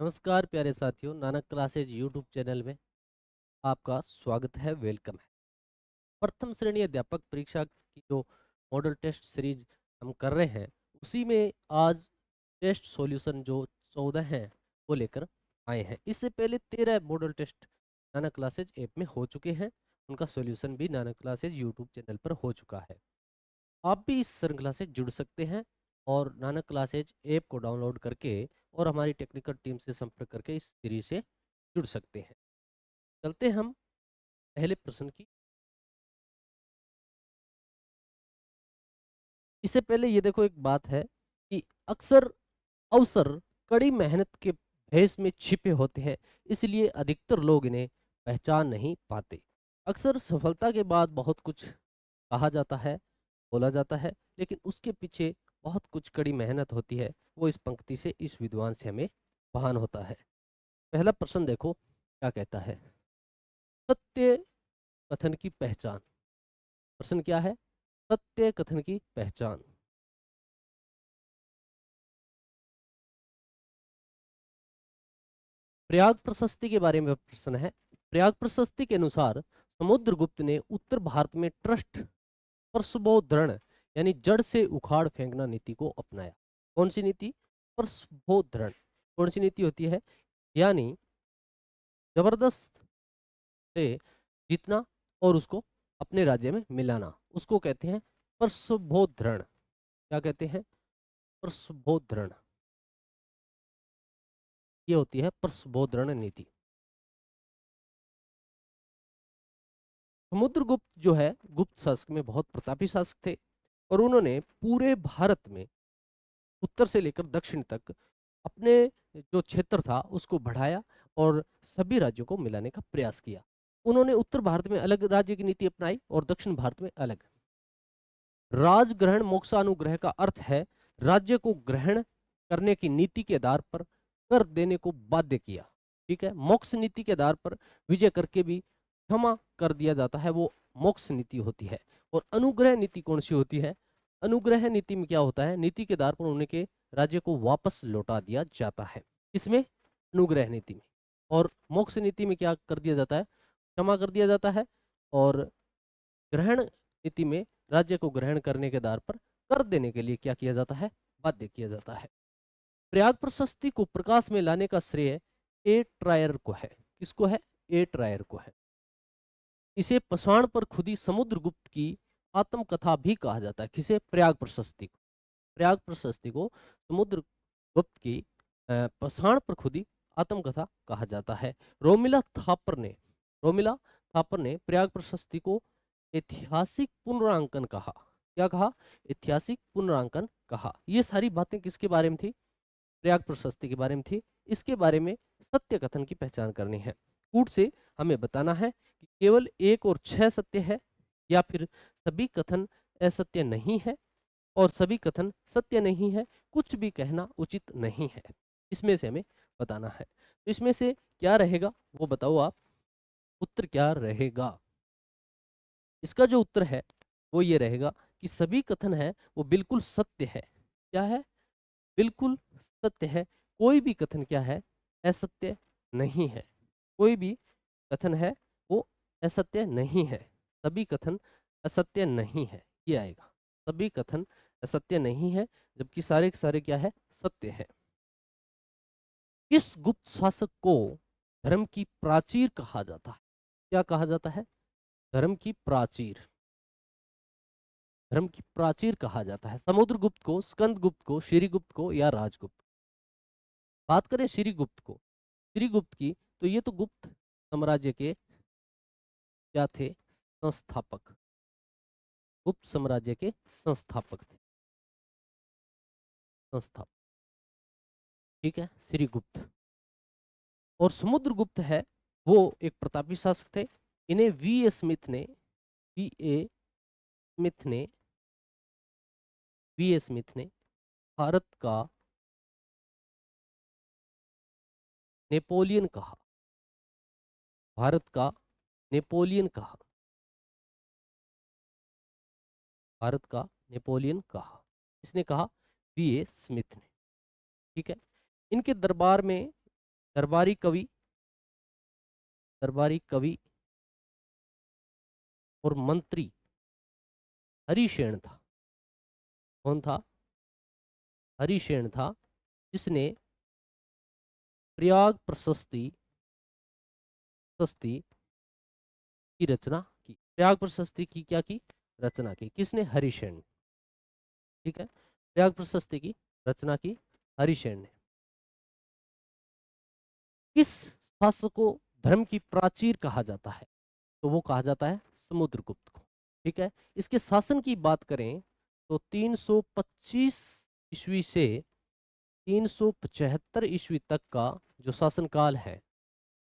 नमस्कार प्यारे साथियों, नानक क्लासेज यूट्यूब चैनल में आपका स्वागत है, वेलकम है। प्रथम श्रेणी अध्यापक परीक्षा की जो मॉडल टेस्ट सीरीज हम कर रहे हैं, उसी में आज टेस्ट सॉल्यूशन जो 14 हैं वो लेकर आए हैं। इससे पहले 13 model test Nanak classes app में हो चुके हैं। उनका सॉल्यूशन भी नानक क्लासेज यूट्यूब चैनल पर हो चुका है। आप भी इस श्रृंखला से जुड़ सकते हैं और नानक क्लासेज ऐप को डाउनलोड करके और हमारी टेक्निकल टीम से संपर्क करके इस सीरीज से जुड़ सकते हैं। चलते हम पहले प्रश्न की। इससे पहले ये देखो, एक बात है कि अक्सर अवसर कड़ी मेहनत के भेष में छिपे होते हैं, इसलिए अधिकतर लोग इन्हें पहचान नहीं पाते। अक्सर सफलता के बाद बहुत कुछ कहा जाता है, बोला जाता है, लेकिन उसके पीछे बहुत कुछ कड़ी मेहनत होती है। वो इस पंक्ति से, इस विद्वान से हमें भान होता है। पहला प्रश्न देखो क्या कहता है। सत्य कथन की पहचान। प्रश्न क्या है? सत्य कथन की पहचान। प्रयाग प्रशस्ति के बारे में प्रश्न है। प्रयाग प्रशस्ति के अनुसार समुद्रगुप्त ने उत्तर भारत में ट्रस्ट परसुबोधरण यानी जड़ से उखाड़ फेंकना नीति को अपनाया। कौन सी नीति? परसुबोधरण। कौन सी नीति होती है? यानी जबरदस्त से जीतना और उसको अपने राज्य में मिलाना, उसको कहते हैं परसुबोधरण। क्या कहते हैं? परसुबोधरण। ये होती है परसुबोधरण नीति। समुद्रगुप्त जो है, गुप्त शासक में बहुत प्रतापी शासक थे और उन्होंने पूरे भारत में उत्तर से लेकर दक्षिण तक अपने जो क्षेत्र था उसको बढ़ाया और सभी राज्यों को मिलाने का प्रयास किया। उन्होंने उत्तर भारत में अलग राज्य की नीति अपनाई और दक्षिण भारत में अलग। राजग्रहण मोक्षानुग्रह का अर्थ है राज्य को ग्रहण करने की नीति के आधार पर कर देने को बाध्य किया। ठीक है, मोक्ष नीति के आधार पर विजय करके भी क्षमा कर दिया जाता है, वो मोक्ष नीति होती है। और अनुग्रह नीति कौन सी होती है? अनुग्रह नीति में क्या होता है? नीति के आधार पर उनके राज्य को वापस लौटा दिया जाता है। इसमें अनुग्रह नीति में। और मोक्ष नीति में क्या कर दिया जाता है? क्षमा कर दिया जाता है। और ग्रहण नीति में राज्य को ग्रहण करने के आधार पर कर देने के लिए क्या किया जाता है? बाध्य किया जाता है। प्रयाग प्रशस्ति को प्रकाश में लाने का श्रेय ए ट्रायर को है। किसको है? ए ट्रायर को है। इसे पाषाण पर खुदी समुद्रगुप्त की आत्मकथा भी कहा जाता है। किसे? प्रयाग प्रशस्ति को। प्रयाग प्रशस्ति को समुद्रगुप्त की पाषाण पर खुदी आत्मकथा कहा जाता है। रोमिला थापर ने प्रयाग प्रशस्ति को ऐतिहासिक पुनरांकन कहा। क्या कहा? ऐतिहासिक पुनरांकन कहा। ये सारी बातें किसके बारे में थी? प्रयाग प्रशस्ति के बारे में थी। इसके बारे में सत्य कथन की पहचान करनी है। कूट से हमें बताना है कि केवल 1 और 6 सत्य है या फिर सभी कथन असत्य नहीं है और सभी कथन सत्य नहीं है। कुछ भी कहना उचित नहीं है। इसमें से हमें बताना है। तो इसमें से क्या रहेगा वो बताओ आप। उत्तर क्या रहेगा? इसका जो उत्तर है वो ये रहेगा कि सभी कथन है वो बिल्कुल सत्य है। क्या है? बिल्कुल सत्य है। कोई भी कथन क्या है? असत्य नहीं है। कोई भी कथन है वो असत्य नहीं है। सभी कथन असत्य नहीं है, ये आएगा। सभी कथन असत्य नहीं है, जबकि सारे के सारे क्या है? सत्य है। इस गुप्त शासक को धर्म की प्राचीर कहा जाता है। क्या कहा जाता है? धर्म की प्राचीर। धर्म की प्राचीर कहा जाता है। समुद्रगुप्त को, स्कंदगुप्त को, श्रीगुप्त को या राजगुप्त? बात करें श्रीगुप्त को, श्रीगुप्त की, तो ये तो गुप्त साम्राज्य के क्या थे? संस्थापक। गुप्त साम्राज्य के संस्थापक थे। संस्थापक। ठीक है, श्रीगुप्त। और समुद्रगुप्त है वो एक प्रतापी शासक थे। इन्हें स्मिथ ने वी ए स्मिथ ने भारत का नेपोलियन कहा। भारत का नेपोलियन कहा। भारत का नेपोलियन कहा। इसने कहा? वी ए स्मिथ ने। ठीक है। इनके दरबार में दरबारी कवि, दरबारी कवि और मंत्री हरिशेन था। कौन था? हरिशेन था, जिसने प्रयाग प्रशस्ति प्रशस्ति की रचना की। प्रयाग प्रशस्ति की क्या की? रचना की। किसने? हरिशेन। ठीक है, प्रयाग प्रशस्ति की रचना की हरिशेन ने। किस शासक को धर्म की प्राचीर कहा जाता है? तो वो कहा जाता है समुद्रगुप्त को। ठीक है, इसके शासन की बात करें तो 325 ईस्वी से 375 ईस्वी तक का जो शासनकाल है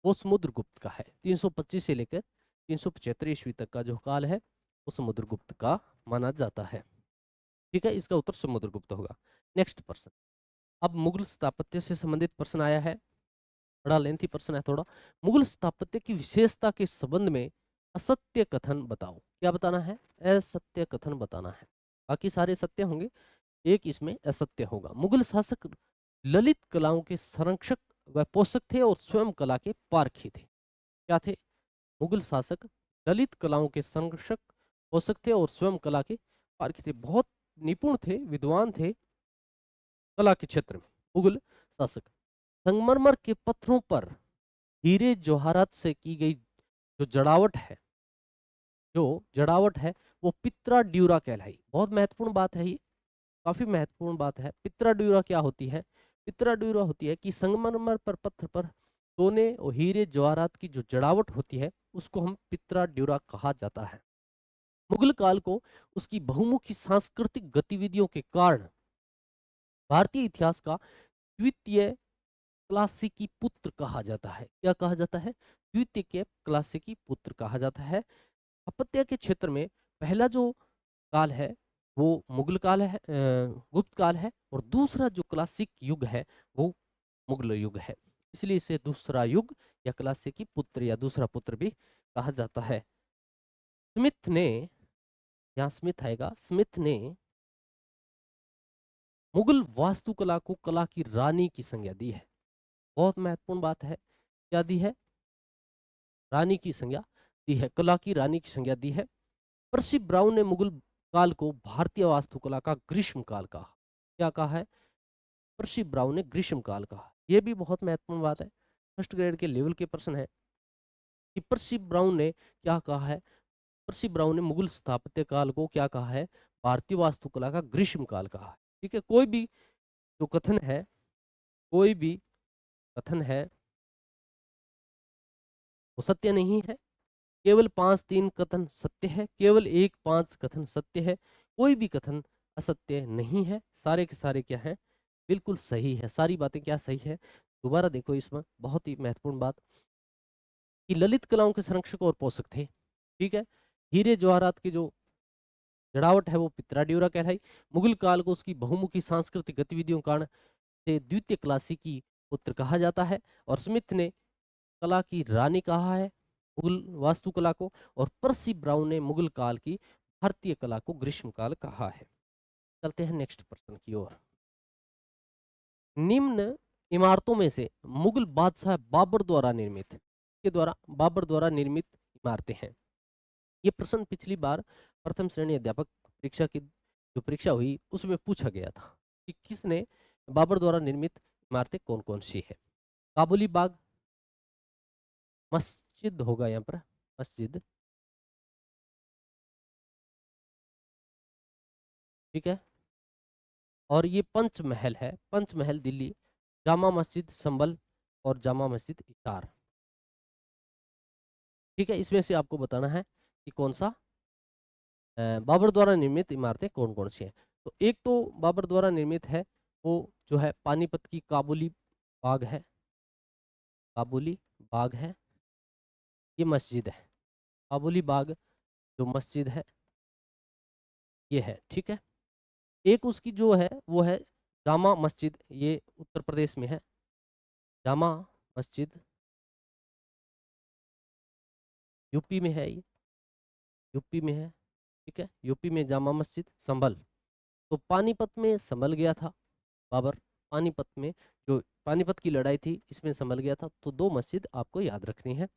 वो समुद्रगुप्त का है। 325 से लेकर 375 ईस्वी तक का जो काल है वो समुद्रगुप्त का माना जाता है। ठीक है, इसका उत्तर समुद्रगुप्त होगा। नेक्स्ट प्रश्न, अब मुगल स्थापत्य से संबंधित प्रश्न आया है, बड़ा लेंथी प्रश्न है थोड़ा। मुगल स्थापत्य की विशेषता के संबंध में असत्य कथन बताओ। क्या बताना है? असत्य कथन बताना है। बाकी सारे सत्य होंगे, एक इसमें असत्य होगा। मुगल शासक ललित कलाओं के संरक्षक व पोषक थे और स्वयं कला के पारखी थे। क्या थे? मुगल शासक ललित कलाओं के संरक्षक पोषक थे और स्वयं कला के पारखी थे। बहुत निपुण थे, विद्वान थे कला के क्षेत्र में मुगल शासक। संगमरमर के पत्थरों पर हीरे जवाहरात से की गई जो जड़ावट है, जो जड़ावट है वो पित्रा ड्यूरा कहलाई। बहुत महत्वपूर्ण बात है ये, काफी महत्वपूर्ण बात है। पित्रा ड्यूरा क्या होती है? पित्रा ड्यूरा होती है कि संगमरमर पर पत्थर पर सोने और हीरे जवाहरात की जो जड़ावट होती है उसको हम पित्रा ड्यूरा कहा जाता है। मुगल काल को उसकी बहुमुखी सांस्कृतिक गतिविधियों के कारण भारतीय इतिहास का द्वितीय क्लासिकी पुत्र कहा जाता है। क्या कहा जाता है? द्वितीय के क्लासिकी पुत्र कहा जाता है। स्थापत्य के क्षेत्र में पहला जो काल है वो मुगल काल है, गुप्त काल है, और दूसरा जो क्लासिक युग है वो मुगल युग है। इसलिए इसे दूसरा युग या क्लासिकी पुत्र या दूसरा पुत्र भी कहा जाता है। स्मिथ ने, यहाँ स्मिथ आएगा, स्मिथ ने मुगल वास्तुकला को कला की रानी की संज्ञा दी है। बहुत महत्वपूर्ण बात है। क्या दी है? रानी की संज्ञा दी है, कला की रानी की संज्ञा दी है। पर्सी ब्राउन ने मुगल काल को भारतीय वास्तुकला का ग्रीष्म काल कहा। क्या कहा है? पर्सी ब्राउन ने ग्रीष्म काल कहा। यह भी बहुत महत्वपूर्ण बात है, फर्स्ट ग्रेड के लेवल के प्रश्न है कि पर्सी ब्राउन ने क्या कहा है। पर्सी ब्राउन ने मुगल स्थापत्य काल को क्या कहा है? भारतीय वास्तुकला का ग्रीष्म काल कहा है। ठीक है, कोई भी जो कथन है, कोई भी कथन है वो सत्य नहीं है। केवल 5-3 कथन सत्य है, केवल 1-5 कथन सत्य है। कोई भी कथन असत्य नहीं है। सारे के सारे क्या है? बिल्कुल सही है। सारी बातें क्या सही है? दोबारा देखो, इसमें बहुत ही महत्वपूर्ण बात कि ललित कलाओं के संरक्षक और पोषक थे। ठीक है, हीरे जवाहरात की जो जड़ावट है वो पित्रा ड्यूरा कहलाई। मुगल काल को उसकी बहुमुखी सांस्कृतिक गतिविधियों के कारण से द्वितीय क्लासिकी पुत्र कहा जाता है। और स्मिथ ने कला की रानी कहा है मुगल वास्तुकला को, और पर्सी ब्राउन ने मुगल काल की भारतीय कला को ग्रीष्म काल कहा है। चलते हैं नेक्स्ट प्रश्न की ओर। निम्न इमारतों में से मुगल बादशाह बाबर द्वारा निर्मित, के द्वारा बाबर द्वारा निर्मित इमारतें हैं। ये प्रश्न पिछली बार प्रथम श्रेणी अध्यापक परीक्षा की जो परीक्षा हुई उसमें पूछा गया था कि किसने बाबर द्वारा निर्मित इमारतें कौन कौन सी है। काबुली बाग, मस्जिद होगा यहाँ पर, मस्जिद। ठीक है, और ये पंचमहल है, पंचमहल दिल्ली, जामा मस्जिद संभल और जामा मस्जिद इटार। ठीक है, इसमें से आपको बताना है कि कौन सा बाबर द्वारा निर्मित इमारतें कौन कौन सी हैं। तो एक तो बाबर द्वारा निर्मित है वो जो है पानीपत की काबुली बाग है, काबुली बाग है, ये मस्जिद है। काबुली बाग जो मस्जिद है ये है। ठीक है, एक उसकी जो है वो है जामा मस्जिद, ये उत्तर प्रदेश में है। जामा मस्जिद यूपी में है, ये यूपी में है। ठीक है, यूपी में जामा मस्जिद संभल। तो पानीपत में संभल गया था बाबर, पानीपत में जो पानीपत की लड़ाई थी इसमें संभल गया था। तो 2 मस्जिद आपको याद रखनी है,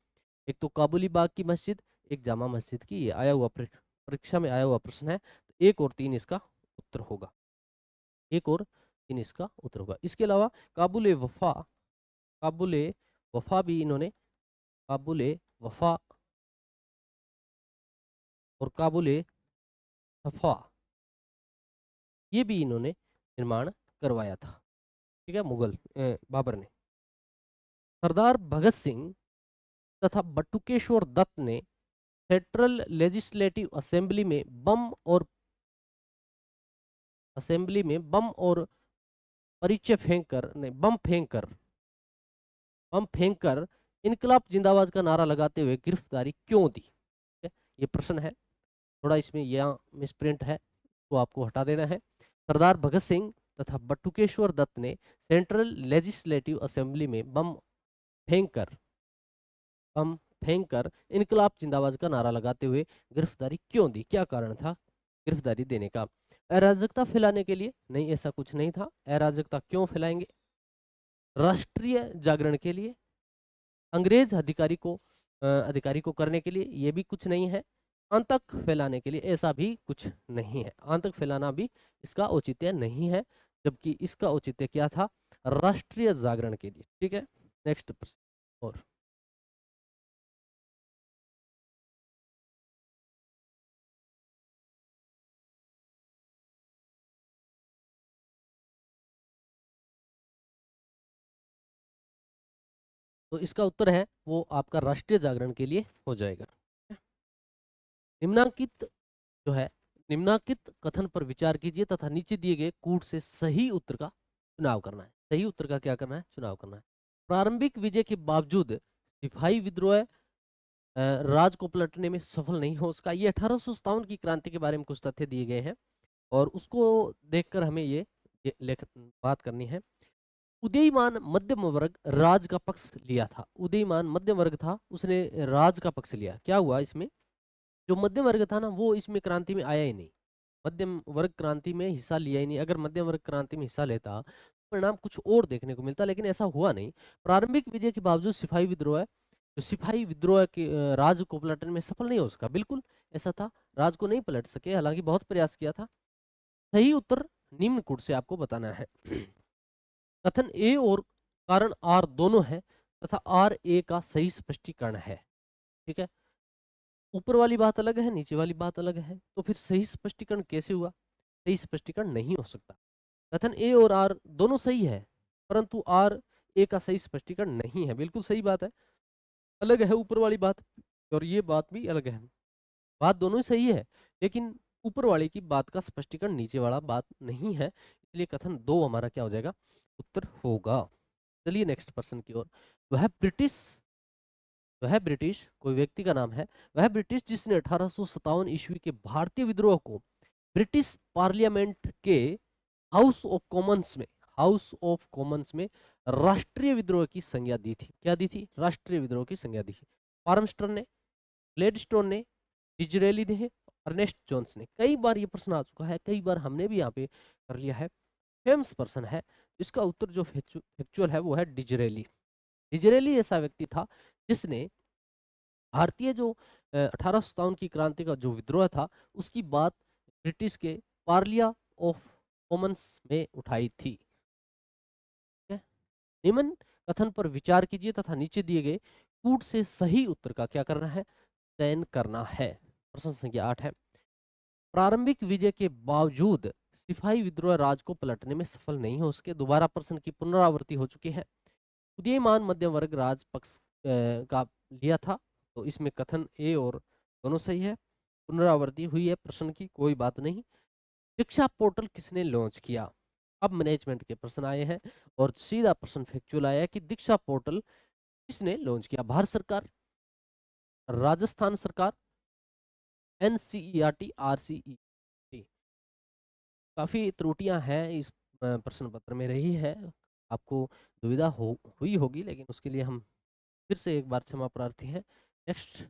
एक तो काबुली बाग की मस्जिद, एक जामा मस्जिद की। ये आया हुआ परीक्षा में आया हुआ प्रश्न है, तो 1 और 3 इसका उत्तर होगा, 1 और 3 इसका उत्तर होगा। इसके अलावा काबुल वफा, काबुल वफा भी इन्होंने, काबुल वफा और काबुल सफा, ये भी इन्होंने निर्माण करवाया था। ठीक है, मुगल बाबर ने। सरदार भगत सिंह तथा बटुकेश्वर दत्त ने सेंट्रल लेजिस्लेटिव असेंबली में बम और परिचय फेंककर नहीं बम फेंककर इनकलाब जिंदाबाद का नारा लगाते हुए गिरफ्तारी क्यों दी? ठीक है, ये प्रश्न है, थोड़ा इसमें यहाँ मिसप्रिंट है तो आपको हटा देना है। सरदार भगत सिंह तथा बटुकेश्वर दत्त ने सेंट्रल लेजिस्लेटिव असेंबली में फेंककर बम फेंककर इनकलाब जिंदाबाद का नारा लगाते हुए गिरफ्तारी क्यों दी? क्या कारण था गिरफ्तारी देने का? अराजकता फैलाने के लिए? नहीं, ऐसा कुछ नहीं था। अराजकता क्यों फैलाएंगे? राष्ट्रीय जागरण के लिए? अंग्रेज अधिकारी को करने के लिए? ये भी कुछ नहीं है। आतंक फैलाने के लिए? ऐसा भी कुछ नहीं है। आतंक फैलाना भी इसका औचित्य नहीं है, जबकि इसका औचित्य क्या था? राष्ट्रीय जागरण के लिए। ठीक है, नेक्स्ट प्रश्न। और तो इसका उत्तर है वो आपका राष्ट्रीय जागरण के लिए हो जाएगा। निम्नांकित जो है, निम्नांकित कथन पर विचार कीजिए तथा नीचे दिए गए कूट से सही उत्तर का चुनाव करना है। सही उत्तर का क्या करना है? चुनाव करना है। प्रारंभिक विजय के बावजूद सिपाही विद्रोह राज को पलटने में सफल नहीं हो सका। ये 1857 की क्रांति के बारे में कुछ तथ्य दिए गए हैं और उसको देखकर हमें ये लेख बात करनी है। उदयीमान मध्यम वर्ग राज का पक्ष लिया था। उदयीमान मध्यम वर्ग था, उसने राज का पक्ष लिया। क्या हुआ इसमें? जो मध्यम वर्ग था ना, वो इसमें क्रांति में आया ही नहीं। मध्यम वर्ग क्रांति में हिस्सा लिया ही नहीं। अगर मध्यम वर्ग क्रांति में हिस्सा लेता तो परिणाम कुछ और देखने को मिलता, लेकिन ऐसा हुआ नहीं। प्रारंभिक विजय के बावजूद सिपाही विद्रोह, जो सिपाही विद्रोह के राज को पलटने में सफल नहीं हो सका। बिल्कुल ऐसा था, राज को नहीं पलट सके, हालांकि बहुत प्रयास किया था। सही उत्तर निम्न कूट से आपको बताना है। कथन ए और कारण आर दोनों है तथा आर ए का सही स्पष्टीकरण है। ठीक है, ऊपर वाली बात अलग है, नीचे वाली बात अलग है, तो फिर सही स्पष्टीकरण कैसे हुआ? सही स्पष्टीकरण नहीं हो सकता। कथन ए और आर दोनों सही है, परंतु आर ए का सही स्पष्टीकरण नहीं है। बिल्कुल सही बात है, अलग है ऊपर वाली बात और ये बात भी अलग है। बात दोनों ही सही है, लेकिन ऊपर वाले की बात का स्पष्टीकरण नीचे वाला बात नहीं है, इसलिए कथन 2 हमारा क्या हो जाएगा? उत्तर होगा। चलिए नेक्स्ट पर्सन की ओर। वह ब्रिटिश वह ब्रिटिश कोई व्यक्ति का नाम है, वह ब्रिटिश जिसने 1857 ईस्वी के भारतीय विद्रोह को ब्रिटिश पार्लियामेंट के हाउस ऑफ कॉमन्स में हाउस ऑफ कॉमन्स में राष्ट्रीय विद्रोह की संज्ञा दी थी। क्या दी थी? राष्ट्रीय विद्रोह की संज्ञा दी थी। फार्मस्टन ने, ग्लेडस्टोन ने, डिजरेली ने, अर्नेस्ट जोन्स ने। कई बार ये प्रश्न आ चुका है, कई बार हमने भी यहाँ पे कर लिया है। फेमस पर्सन है, इसका उत्तर जो फैक्चुअल है वो है डिजरेली। डिजरेली ऐसा व्यक्ति था जिसने भारतीय जो 1857 की क्रांति का जो विद्रोह था उसकी बात ब्रिटिश के पार्लिया ऑफ कॉमन्स में उठाई थी। ठीक है? निम्न कथन पर विचार कीजिए तथा नीचे दिए गए कूट से सही उत्तर का क्या करना है? चयन करना है। प्रश्न संख्या 8 है, प्रारंभिक विजय के बावजूद सिपाही विद्रोह राज को पलटने में सफल नहीं हो सके। दोबारा प्रश्न की पुनरावृत्ति हो चुकी है। उदीयमान मध्यम वर्ग राज पक्ष का लिया था, तो इसमें कथन ए और दोनों सही है। पुनरावृत्ति हुई है प्रश्न की, कोई बात नहीं। शिक्षा पोर्टल किसने लॉन्च किया? अब मैनेजमेंट के प्रश्न आए हैं और सीधा प्रश्न फैक्चुअल आया है कि दीक्षा पोर्टल किसने लॉन्च किया? भारत सरकार, राजस्थान सरकार, एनसीईआरटी, आरसीई। काफी त्रुटियां हैं इस प्रश्न पत्र में रही है, आपको दुविधा हुई होगी, लेकिन उसके लिए हम फिर से एक बार क्षमा प्रार्थी हैं। नेक्स्ट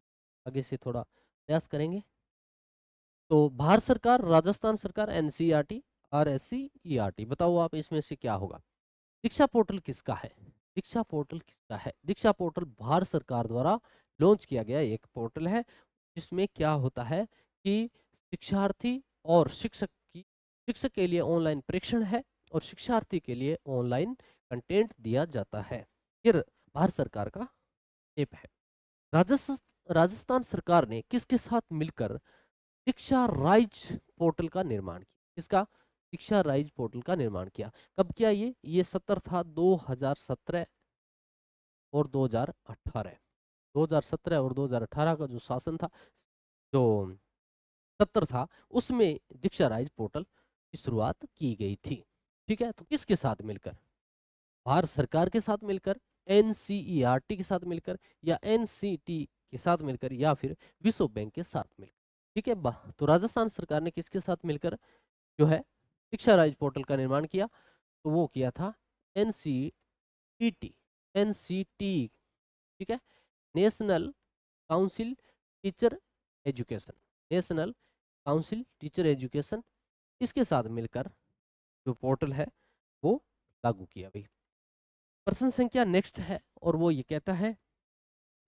आगे से थोड़ा प्रयास करेंगे। तो भारत सरकार, राजस्थान सरकार, एनसीईआरटी, आरएससीईआरटी, बताओ आप इसमें से क्या होगा? दीक्षा पोर्टल किसका है? दीक्षा पोर्टल किसका है? दीक्षा पोर्टल भारत सरकार द्वारा लॉन्च किया गया एक पोर्टल है, जिसमें क्या होता है कि शिक्षार्थी और शिक्षक के लिए ऑनलाइन परीक्षण है और शिक्षार्थी के लिए ऑनलाइन कंटेंट दिया जाता है। ये भारत सरकार का ऐप है। राजस्थान राजस्थान सरकार ने किसके साथ मिलकर दीक्षा राइज पोर्टल का निर्माण किया? किसका? दीक्षा राइज पोर्टल का निर्माण किया। कब किया? ये 70 था 2017 और 2018। 2017 और 2018 का जो शासन था, जो सत्र था, उसमें दीक्षा राइज पोर्टल की शुरुआत की गई थी। ठीक है, तो किसके साथ मिलकर? भारत सरकार के साथ मिलकर, एनसीईआरटी के साथ मिलकर, या एनसीटी के साथ मिलकर, या फिर विश्व बैंक के साथ मिलकर। ठीक है, तो राजस्थान सरकार ने किसके साथ मिलकर जो है दीक्षा राइज पोर्टल का निर्माण किया? तो वो किया था एनसीईटी, एनसीटी। ठीक है, national council teacher education, national council teacher education, इसके साथ मिलकर जो पोर्टल है वो लागू किया भाई। प्रश्न संख्या नेक्स्ट है, और वो ये कहता है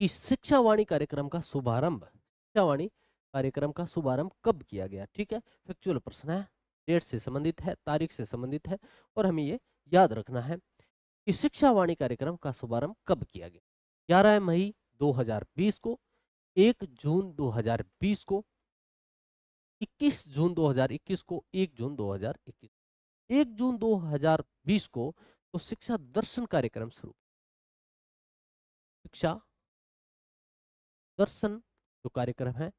कि शिक्षावाणी कार्यक्रम का शुभारंभ, शिक्षावाणी कार्यक्रम का शुभारंभ कब किया गया? ठीक है, फैक्चुअल प्रश्न है, डेट से संबंधित है, तारीख से संबंधित है, और हमें ये याद रखना है कि शिक्षावाणी कार्यक्रम का शुभारंभ कब किया गया। 11 मई 2020 को, 1 जून 2020 को, 21 जून 2021 को, 1 जून 2021, 1 जून 2020 को तो शिक्षा दर्शन कार्यक्रम शुरू, शिक्षा दर्शन जो कार्यक्रम है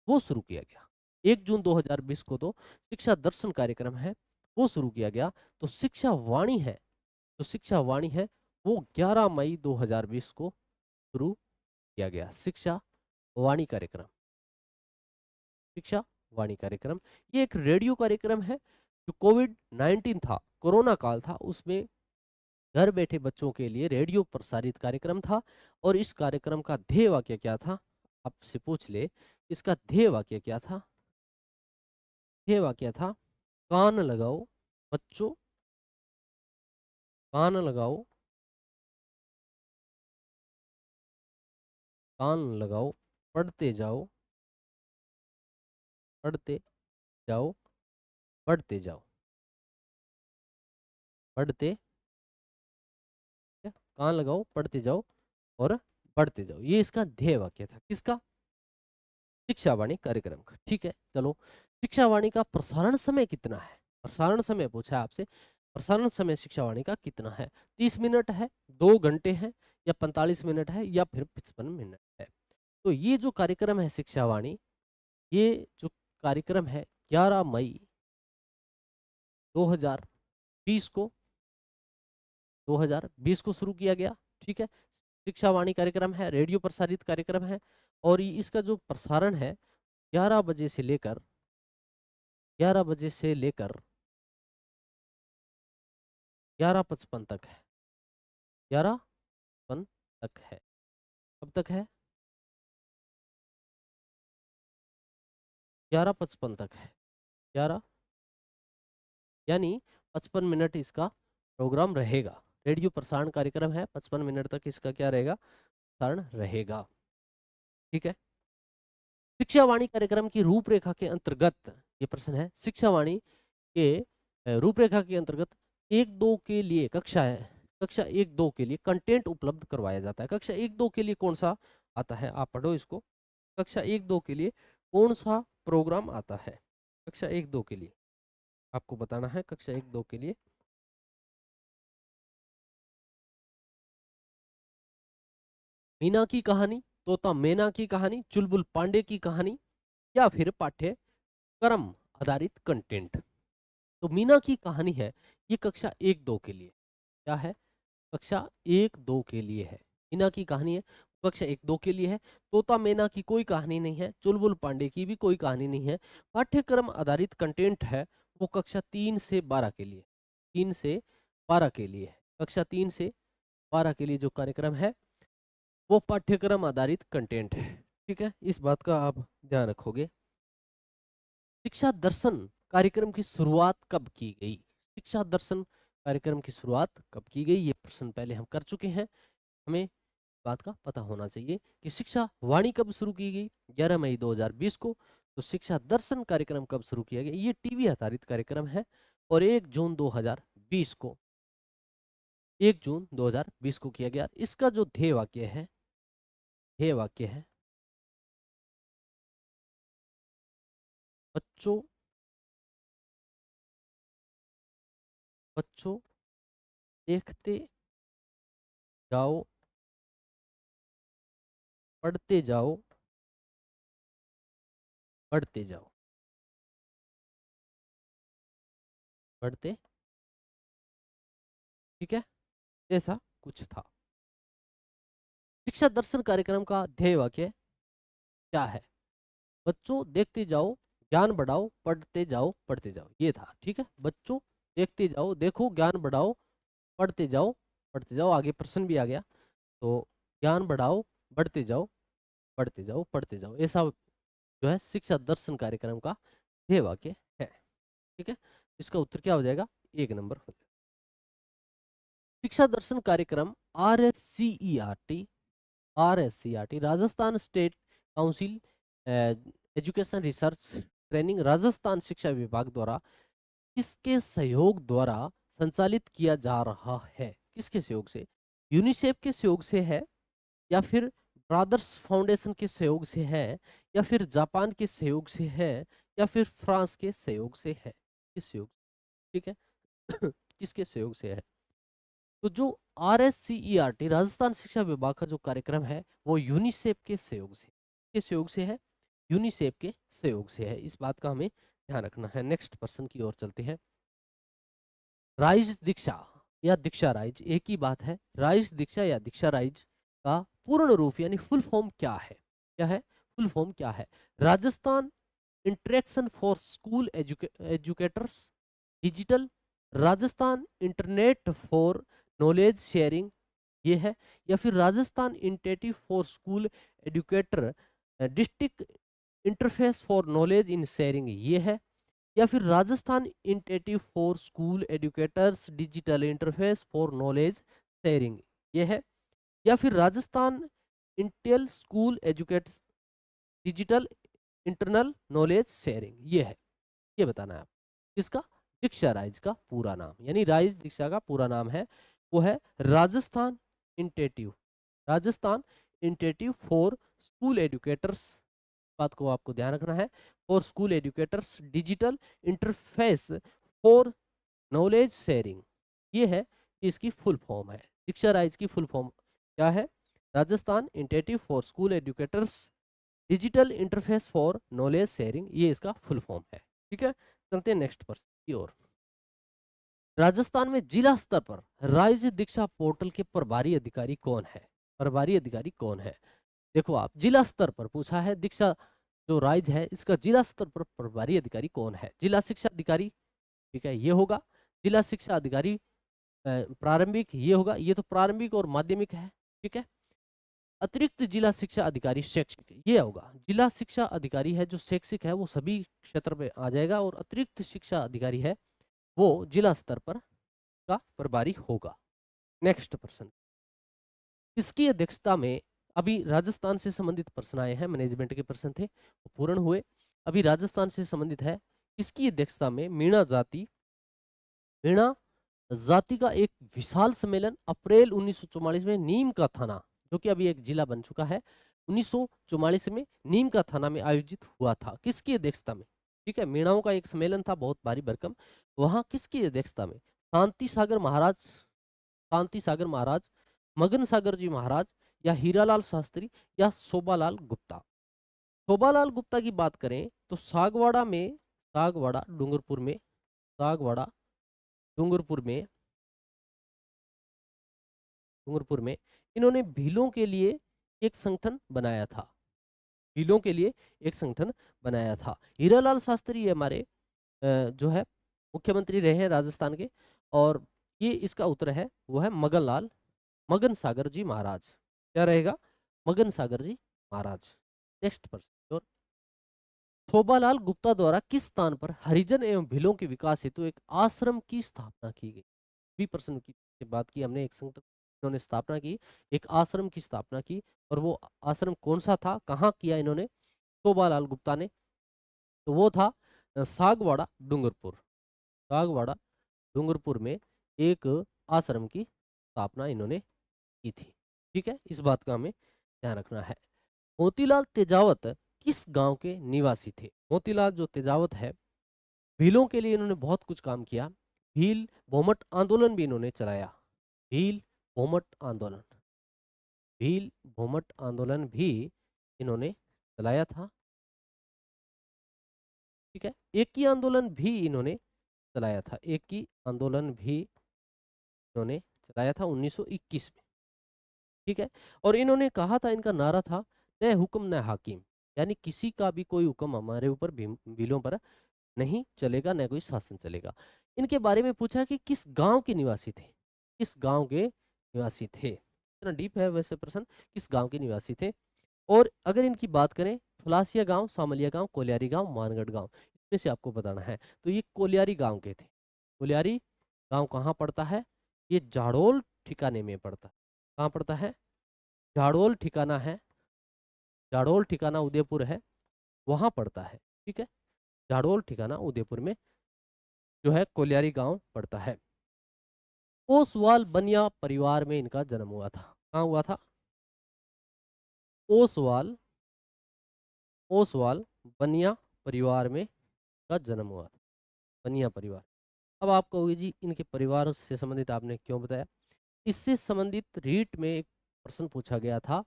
वो शुरू किया गया। 1 जून 2020 को तो शिक्षा दर्शन कार्यक्रम है वो शुरू किया गया। तो शिक्षा वाणी है, जो शिक्षा वाणी है वो 11 मई 2020 को शुरू किया गया। शिक्षा वाणी कार्यक्रम, शिक्षा वाणी कार्यक्रम, ये एक रेडियो कार्यक्रम है जो कोविड-19 था, कोरोना काल था, उसमें घर बैठे बच्चों के लिए रेडियो प्रसारित कार्यक्रम था। और इस कार्यक्रम का ध्येय वाक्य क्या था? आपसे पूछ ले, इसका ध्येय वाक्य क्या था? ध्येय वाक्य था, कान लगाओ बच्चों, कान लगाओ, कान लगाओ, पढ़ते जाओ, पढ़ते जाओ, बढ़ते जाओ, पढ़ते, कान लगाओ, पढ़ते जाओ और बढ़ते जाओ। ये इसका ध्येय वाक्य था। किसका? शिक्षावाणी कार्यक्रम का। ठीक है, चलो, शिक्षावाणी का प्रसारण समय कितना है? प्रसारण समय पूछा है आपसे, प्रसारण समय शिक्षावाणी का कितना है? 30 मिनट है, 2 घंटे है, या 45 मिनट है, या फिर 55 मिनट है? तो ये जो कार्यक्रम है शिक्षावाणी, ये जो कार्यक्रम है 11 मई 2020 को, 2020 को शुरू किया गया। ठीक है, शिक्षावाणी कार्यक्रम है, रेडियो प्रसारित कार्यक्रम है, और इसका जो प्रसारण है 11 बजे से लेकर 11 बजे से लेकर 11:55 तक है। 11:55 तक है। कब तक है? 11:55 तक है। 11 यानी 55 मिनट इसका प्रोग्राम रहेगा। रेडियो प्रसारण कार्यक्रम है, 55 मिनट तक इसका क्या रहेगा? प्रसारण रहेगा। ठीक है, शिक्षावाणी कार्यक्रम की रूपरेखा के अंतर्गत, ये प्रश्न है, शिक्षावाणी के रूपरेखा के अंतर्गत 1-2 के लिए कक्षा 1-2 के लिए कंटेंट उपलब्ध करवाया जाता है। कक्षा 1-2 के लिए कौन सा आता है? आप पढ़ो इसको। कक्षा 1-2 के लिए कौन सा प्रोग्राम आता है? कक्षा 1-2 के लिए आपको बताना है। कक्षा 1-2 के लिए मीना की कहानी, तोता मैना की कहानी, चुलबुल पांडे की कहानी, या फिर पाठ्यक्रम आधारित कंटेंट। तो मीना की कहानी है, ये कक्षा 1-2 के लिए। क्या है? कक्षा 1-2 के लिए है। मीना की कहानी है, कक्षा 1-2 के लिए है। तोता मैना की कोई कहानी नहीं है, चुलबुल पांडे की भी कोई कहानी नहीं है। पाठ्यक्रम आधारित कंटेंट है, वो कक्षा 3 से 12 के लिए, 3 से 12 के लिए है। कक्षा 3 से 12 के लिए जो कार्यक्रम है वो पाठ्यक्रम आधारित कंटेंट है। ठीक है, इस बात का आप ध्यान रखोगे। शिक्षा दर्शन कार्यक्रम की शुरुआत कब की गई? शिक्षा दर्शन कार्यक्रम की शुरुआत कब की गई, ये प्रश्न पहले हम कर चुके हैं। हमें बात का पता होना चाहिए कि शिक्षा वाणी कब शुरू की गई, 11 मई 2020 को। तो शिक्षा दर्शन कार्यक्रम कब शुरू किया गया, ये टीवी आधारित कार्यक्रम है, और 1 जून 2020 को, 1 जून 2020 को किया गया। इसका जो ध्येय वाक्य है, ध्येय वाक्य है, बच्चों बच्चों देखते जाओ, पढ़ते जाओ, पढ़ते जाओ, पढ़ते, ठीक है, ऐसा कुछ था। शिक्षा दर्शन कार्यक्रम का ध्येय वाक्य क्या है? बच्चों देखते जाओ, ज्ञान बढ़ाओ, पढ़ते जाओ, पढ़ते जाओ, ये था। ठीक है, बच्चों देखते जाओ, देखो, ज्ञान बढ़ाओ, पढ़ते जाओ, पढ़ते जाओ। आगे प्रश्न भी आ गया, तो ज्ञान बढ़ाओ, बढ़ते जाओ, पढ़ते जाओ, पढ़ते जाओ, ऐसा जो है शिक्षा दर्शन कार्यक्रम का ध्येय वाक्य है। ठीक है, इसका उत्तर क्या हो जाएगा? 1 नंबर हो जाएगा। शिक्षा दर्शन कार्यक्रम RSCERT, RSCERT Rajasthan state council education research training, Rajasthan शिक्षा विभाग द्वारा किसके सहयोग द्वारा संचालित किया जा रहा है? किसके सहयोग से? यूनिसेफ के सहयोग से है, या फिर ब्रादर्स फाउंडेशन के सहयोग से है, या फिर जापान के सहयोग से है, या फिर फ्रांस के सहयोग से है? किस सहयोग? ठीक है, किसके सहयोग से है? तो जो RSCERT राजस्थान शिक्षा विभाग का जो कार्यक्रम है, वो यूनिसेफ के सहयोग से, किस सहयोग से है? यूनिसेफ के सहयोग से है। इस बात का हमें ध्यान रखना है। नेक्स्ट पर्सन की ओर चलते हैं। राइज दीक्षा या दीक्षा राइज एक ही बात है। राइज दीक्षा या दीक्षा राइज का पूर्ण रूप यानी फुल फॉर्म क्या है? क्या है फुल फॉर्म? क्या है? Rajasthan interaction for school educators digital, Rajasthan internet for knowledge sharing, ये है, या फिर Rajasthan initiative for school educator district interface for knowledge in sharing, ये है, या फिर Rajasthan initiative for school educators digital interface for knowledge sharing, ये है, या फिर Rajasthan Intel school educate digital internal knowledge sharing, ये है। ये बताना है आप। इसका दीक्षा राइज का पूरा नाम, यानी राइज दीक्षा का पूरा नाम है, वो है Rajasthan initiative, Rajasthan initiative for school educators, बात को आपको ध्यान रखना है, for school educators digital interface for knowledge sharing, ये है कि इसकी फुल फॉर्म है। दीक्षा राइज की फुल फॉर्म क्या है? Rajasthan initiative for school educators digital interface for knowledge sharing, ये इसका फुल फॉर्म है। ठीक है, चलते हैं नेक्स्ट पर्सन की ओर। राजस्थान में जिला स्तर पर राइज दीक्षा पोर्टल के प्रभारी अधिकारी कौन है? प्रभारी अधिकारी कौन है? देखो, आप जिला स्तर पर पूछा है, दीक्षा जो राइज है इसका जिला स्तर पर प्रभारी अधिकारी कौन है? जिला शिक्षा अधिकारी, ठीक है, ये होगा। जिला शिक्षा अधिकारी प्रारंभिक, ये होगा। ये तो प्रारंभिक और माध्यमिक है, ठीक है। अतिरिक्त जिला शिक्षा अधिकारी शैक्षिक, ये होगा। जिला शिक्षा अधिकारी है जो शैक्षिक है, वो सभी क्षेत्र में आ जाएगा, और अतिरिक्त शिक्षा अधिकारी है वो जिला स्तर पर का प्रभारी होगा। नेक्स्ट पर्सन, इसकी अध्यक्षता में, अभी राजस्थान से संबंधित प्रश्न आए हैं, मैनेजमेंट के प्रश्न थे वो पूर्ण हुए, अभी राजस्थान से संबंधित है। इसकी अध्यक्षता में मीणा जाति का एक विशाल सम्मेलन अप्रैल 1944 में नीम का थाना, जो कि अभी एक जिला बन चुका है, 1944 में नीम का थाना में आयोजित हुआ था। किसकी अध्यक्षता में? ठीक है, मीणाओं का एक सम्मेलन था बहुत भारी भरकम, वहां किसकी अध्यक्षता में? शांति सागर महाराज, मगन सागर जी महाराज, या हीरालाल शास्त्री, या शोभालाल गुप्ता। शोभालाल गुप्ता की बात करें तो सागवाड़ा डूंगरपुर में, सागवाड़ा डूंगरपुर में, डूंगरपुर में इन्होंने भीलों के लिए एक संगठन बनाया था। भीलों के लिए एक संगठन बनाया था। हीरालाल शास्त्री ये हमारे जो है मुख्यमंत्री रहे हैं राजस्थान के, और ये इसका उत्तर है, वो है मगन सागर जी महाराज। क्या रहेगा? मगन सागर जी महाराज। नेक्स्ट पर्सन, और शोभालाल गुप्ता द्वारा किस स्थान पर हरिजन एवं भीलों के विकास हेतु एक आश्रम की स्थापना की गई? भी प्रश्न की बात की हमने। एक संगठन इन्होंने स्थापना की, एक आश्रम की स्थापना की, और वो आश्रम कौन सा था, कहाँ किया इन्होंने, शोभालाल गुप्ता ने, तो वो था सागवाड़ा डूंगरपुर। सागवाड़ा डूंगरपुर में एक आश्रम की स्थापना इन्होंने की थी। ठीक है, इस बात का हमें ध्यान रखना है। मोतीलाल तेजावत किस गांव के निवासी थे? मोतीलाल जो तेजावत है, भीलों के लिए इन्होंने बहुत कुछ काम किया। भील भूमट आंदोलन भी इन्होंने चलाया। भील भूमट आंदोलन, भील भूमट आंदोलन भी इन्होंने चलाया था। ठीक है, एक ही आंदोलन भी इन्होंने चलाया था, एक ही आंदोलन भी इन्होंने चलाया था 1921 में। ठीक है, और इन्होंने कहा था, इनका नारा था, न हुक्म न हाकिम, यानी किसी का भी कोई हुक्म हमारे ऊपर भीलों पर नहीं चलेगा, न कोई शासन चलेगा। इनके बारे में पूछा कि किस गांव के निवासी थे, किस गांव के निवासी थे। इतना डीप है वैसे प्रश्न, किस गांव के निवासी थे। और अगर इनकी बात करें, फुलासिया गांव, सामलिया गांव, कोलियारी गांव, मानगढ़ गांव, इसमें से आपको बताना है। तो ये कोलियारी गांव के थे। कोलियारी गांव कहाँ पड़ता है? ये जाड़ोल ठिकाने में पड़ता है। कहाँ पड़ता है? जाड़ोल ठिकाना है, जाड़ोल ठिकाना उदयपुर है, वहां पड़ता है। ठीक है, जाड़ोल ठिकाना उदयपुर में जो है कोलियारी गांव पड़ता है। ओसवाल बनिया परिवार में इनका जन्म हुआ था। कहाँ हुआ था? ओसवाल, ओसवाल बनिया परिवार में का जन्म हुआ था। बनिया परिवार। अब आप कहोगे जी इनके परिवार से संबंधित आपने क्यों बताया? इससे संबंधित रीट में एक प्रश्न पूछा गया था,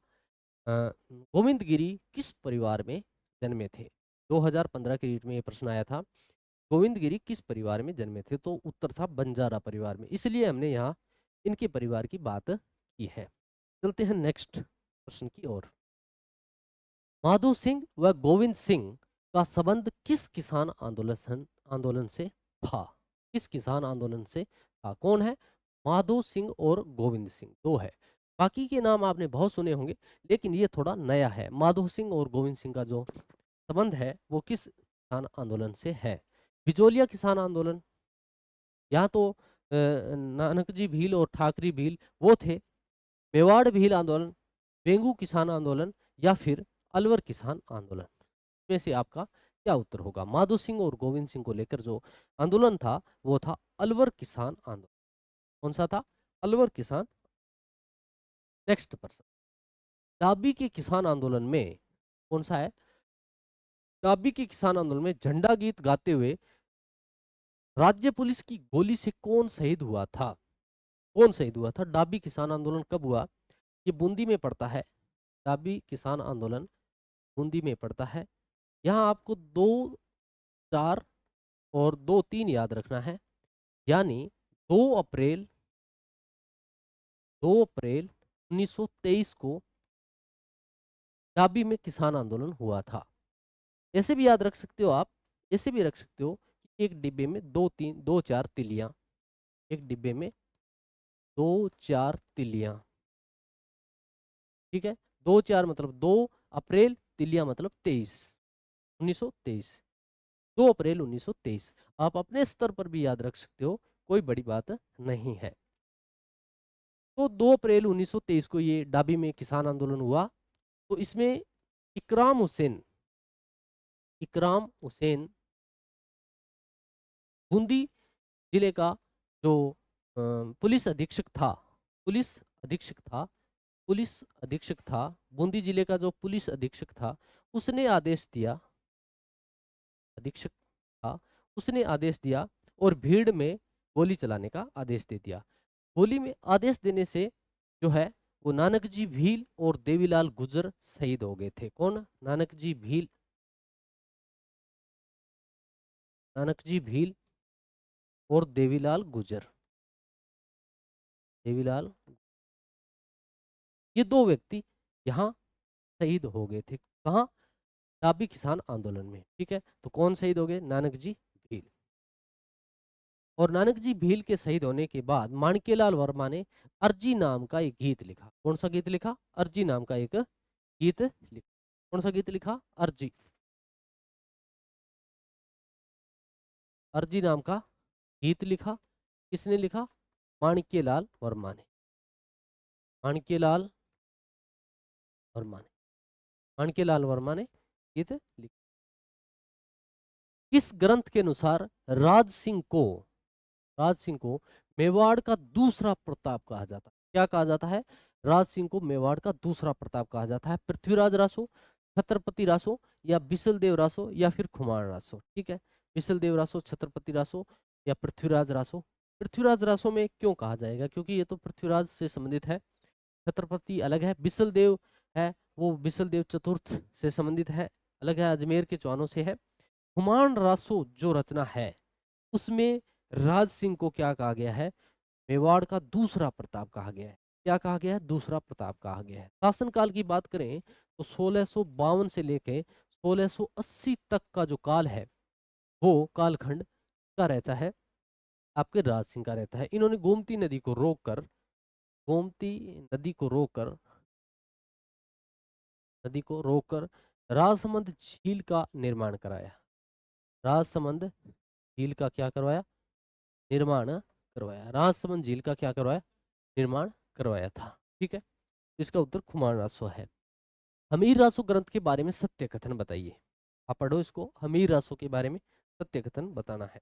गोविंद गिरी किस परिवार में जन्मे थे? 2015 के रीट में ये प्रश्न आया था, गोविंद गिरी किस परिवार में जन्मे थे? तो उत्तर था बंजारा परिवार में। इसलिए हमने यहाँ इनके परिवार की बात की है। चलते हैं नेक्स्ट प्रश्न की ओर। माधो सिंह व गोविंद सिंह का संबंध किस किसान आंदोलन से था? किस किसान आंदोलन से था? कौन है? माधो सिंह और गोविंद सिंह, दो है। बाकी के नाम आपने बहुत सुने होंगे, लेकिन ये थोड़ा नया है। माधो सिंह और गोविंद सिंह का जो संबंध है वो किस किसान आंदोलन से है? बिजोलिया किसान आंदोलन, या तो नानकजी भील और ठाकरी भील वो थे, मेवाड़ भील आंदोलन, बेंगू किसान आंदोलन, या फिर अलवर किसान आंदोलन में से आपका क्या उत्तर होगा? माधो सिंह और गोविंद सिंह को लेकर जो आंदोलन था वो था अलवर किसान आंदोलन। कौन सा था? अलवर किसान। नेक्स्ट पर्सन, डाबी के किसान आंदोलन में कौन सा है? डाबी के किसान आंदोलन में झंडा गीत गाते हुए राज्य पुलिस की गोली से कौन शहीद हुआ था? कौन शहीद हुआ था? डाबी किसान आंदोलन कब हुआ? ये बूंदी में पड़ता है। डाबी किसान आंदोलन बूंदी में पड़ता है। यहाँ आपको 2, 4 और 2, 3 याद रखना है। यानी 2 अप्रैल 1923 को डाबी में किसान आंदोलन हुआ था। ऐसे भी याद रख सकते हो आप, ऐसे भी रख सकते हो कि एक डिब्बे में 2, 4 तिलियां, एक डिब्बे में 2, 4 तिलियां। ठीक है, 2, 4 मतलब 2 अप्रैल, तिलियां मतलब 1923, 2 अप्रैल 1923। आप अपने स्तर पर भी याद रख सकते हो, कोई बड़ी बात नहीं है। तो 2 अप्रैल 1923 को ये डाबी में किसान आंदोलन हुआ। तो इसमें इकराम हुसैन, इकराम हुसैन बूंदी जिले का जो पुलिस अधीक्षक था, पुलिस अधीक्षक था, पुलिस अधीक्षक था, बूंदी जिले का जो पुलिस अधीक्षक था, उसने आदेश दिया, अधीक्षक था, उसने आदेश दिया और भीड़ में गोली चलाने का आदेश दे दिया। गोली में आदेश देने से जो है वो नानक जी भील और देवीलाल गुजर शहीद हो गए थे। कौन? नानक जी भील, नानक जी भील और देवीलाल गुजर, देवीलाल, ये दो व्यक्ति यहाँ शहीद हो गए थे। कहाँ? डाबी किसान आंदोलन में। ठीक है, तो कौन शहीद हो गए? नानक जी भील। और नानक जी भील के शहीद होने के बाद माणिक्यलाल वर्मा ने अर्जी नाम का एक गीत लिखा। कौन सा गीत लिखा? अर्जी नाम का एक गीत लिखा। कौन सा गीत लिखा? अर्जी, अर्जी नाम का गीत लिखा। किसने लिखा? माणिक्यलाल वर्मा ने। माणिक्यलाल वर्मा ने, माणिक्यलाल वर्मा ने गीत लिखा। इस ग्रंथ के अनुसार राज सिंह को मेवाड़ का दूसरा प्रताप कहा जाता है। क्या कहा जाता है? राज सिंह को मेवाड़ का दूसरा प्रताप कहा जाता है। पृथ्वीराज रासो, छत्रपति रासो, या बिसलदेव रासो, या फिर खुमान रासो। ठीक है, बिसलदेव रासो, छत्रपति रासो, या पृथ्वीराज रासो। पृथ्वीराज रासो में क्यों कहा जाएगा? क्योंकि ये तो पृथ्वीराज से संबंधित है। छत्रपति अलग है, बिसलदेव है वो बिसलदेव चतुर्थ से संबंधित है, अलग है, अजमेर के चौहानों से है। हुमायूं रासो जो रचना है उसमें राज सिंह को क्या कहा गया है? मेवाड़ का दूसरा प्रताप कहा गया है। क्या कहा गया है? दूसरा प्रताप कहा गया है। शासनकाल की बात करें तो 1652 से लेके 1680 तक का जो काल है वो कालखंड का रहता है, आपके राज सिंह का रहता है। इन्होंने गोमती नदी को रोककर राजसमंद झील का निर्माण कराया। राजसमंद झील का क्या करवाया? निर्माण करवाया। राजसमंद झील का क्या करवाया? निर्माण करवाया था। ठीक है, इसका उत्तर खुमान रासो है। हमीर रासो ग्रंथ के बारे में सत्य कथन बताइए। आप पढ़ो इसको, हमीर रासो के बारे में सत्य कथन बताना है।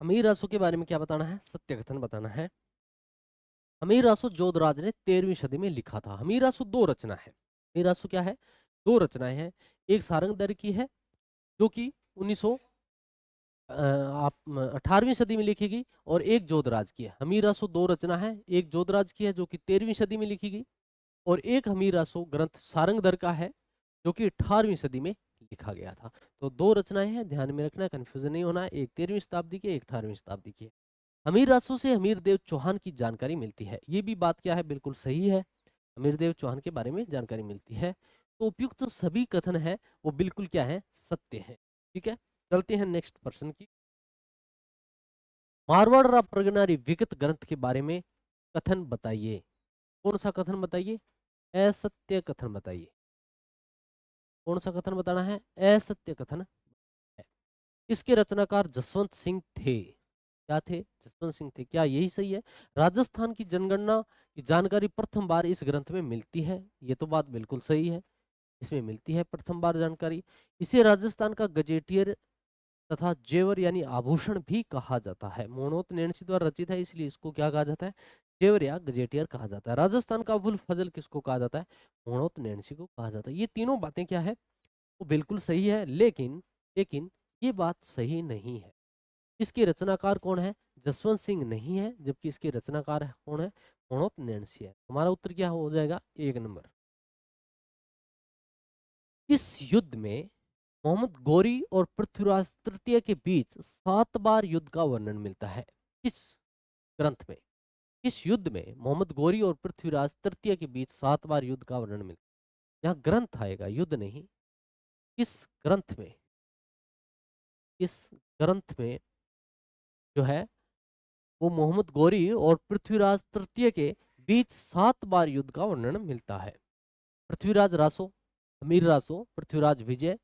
हमीर रासो के बारे में क्या बताना है? सत्य कथन बताना है। हमीर रासो जोधराज ने 13वीं सदी में लिखा था। हमीर रासो दो रचना है। हमीर रासो क्या है? दो रचनाएं हैं। एक सारंगधर की है जो कि 1900 आप 18वीं सदी में लिखी गई, और एक जोधराज की है। हमीर रासो दो रचना है, एक जोधराज की है जो कि 13वीं सदी में लिखी गई, और एक हमीर रासो ग्रंथ सारंगधर का है जो कि 18वीं सदी में लिखा गया था। तो दो रचनाएं हैं, ध्यान में रखना, कंफ्यूजन नहीं होना। एक 13वीं शताब्दी की, एक 18वीं शताब्दी की है। हमीर रासो से हमीर देव चौहान की जानकारी मिलती है। ये भी बात क्या है? बिल्कुल सही है, हमीर देव चौहान के बारे में जानकारी मिलती है। तो उपयुक्त तो सभी कथन है वो बिल्कुल क्या है? सत्य है। ठीक है, चलते हैं नेक्स्ट पर्सन की। मारवाड़ रा प्रगनारी विगत ग्रंथ के बारे में कथन बताइए। कौन सा कथन बताइए? असत्य कथन बताइए। कौन सा कथन बताना है? असत्य कथन है। इसके रचनाकार जसवंत सिंह थे। क्या थे? जसवंत सिंह थे। क्या यही सही है? राजस्थान की जनगणना की जानकारी प्रथम बार इस ग्रंथ में मिलती है। ये तो बात बिल्कुल सही है, इसमें मिलती है प्रथम बार जानकारी। इसे राजस्थान का गजेटियर तथा जेवर यानी आभूषण भी कहा जाता है। मोहनोत नैणसी द्वारा रचित है, इसलिए इसको क्या कहा जाता है? जेवर या गजेटियर कहा जाता है। राजस्थान का अबुल फजल किसको कहा जाता है? मोहनोत नैणसी को कहा जाता है। ये तीनों बातें क्या है? वो बिल्कुल सही है, लेकिन लेकिन ये बात सही नहीं है। इसके रचनाकार कौन है? जसवंत सिंह नहीं है, जबकि इसके रचनाकार कौन है? मोहनोत नैणसी है। हमारा उत्तर क्या हो जाएगा? एक नंबर। इस युद्ध में मोहम्मद गौरी और पृथ्वीराज तृतीय के बीच 7 बार युद्ध का वर्णन मिलता है। इस ग्रंथ में, इस युद्ध में मोहम्मद गौरी और पृथ्वीराज तृतीय के बीच 7 बार युद्ध का वर्णन मिलता है। यहाँ ग्रंथ आएगा, युद्ध नहीं। इस ग्रंथ में, इस ग्रंथ में जो है वो मोहम्मद गौरी और पृथ्वीराज तृतीय के बीच 7 बार युद्ध का वर्णन मिलता है। पृथ्वीराज रासो, अमीर रासो, पृथ्वीराज विजय,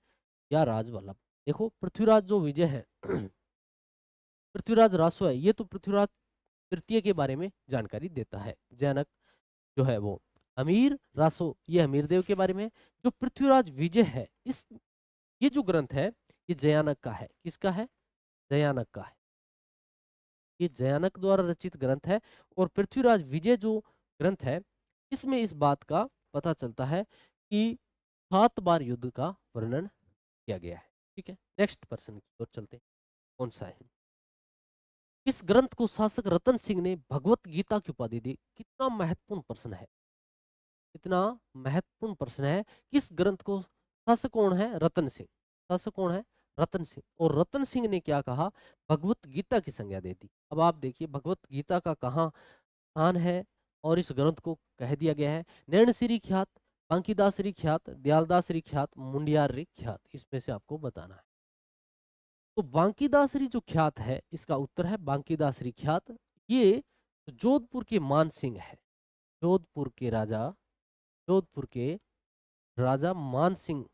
या राजवल्लभ। देखो, पृथ्वीराज जो विजय है पृथ्वीराज रासो है, ये तो पृथ्वीराज तृतीय के बारे में जानकारी देता है। जनक जो है वो अमीर रासो, ये अमीर देव के बारे में है। जो पृथ्वीराज विजय है, इस ये जो ग्रंथ है ये जयानक का है। किसका है? जयानक का है। ये जयानक द्वारा रचित ग्रंथ है। और पृथ्वीराज विजय जो ग्रंथ है इसमें इस बात का पता चलता है कि 7 बार युद्ध का वर्णन किया गया है। ठीक है, नेक्स्ट पर्सन की ओर चलते हैं। कौन सा है? इस ग्रंथ को शासक रतन सिंह ने भगवत गीता की उपाधि दी। कितना महत्वपूर्ण प्रश्न है, कितना महत्वपूर्ण प्रश्न है। किस ग्रंथ को शासक कौन है? रतन सिंह। शासक कौन है? रतन सिंह। और रतन सिंह ने क्या कहा? भगवत गीता की संज्ञा दे दी। अब आप देखिए भगवत गीता का कहाँ स्थान है और इस ग्रंथ को कह दिया गया है नैणसिरी ख्यात, बांकीदासरी ख्यात, दयालदासरी ख्यात, मुंडियारी ख्यात। इसमें से आपको बताना है। तो बांकीदासरी जो ख्यात है, इसका उत्तर है बांकीदासरी ख्यात। ये जोधपुर के मान सिंह है। जोधपुर के राजा, जोधपुर के राजा मान सिंह,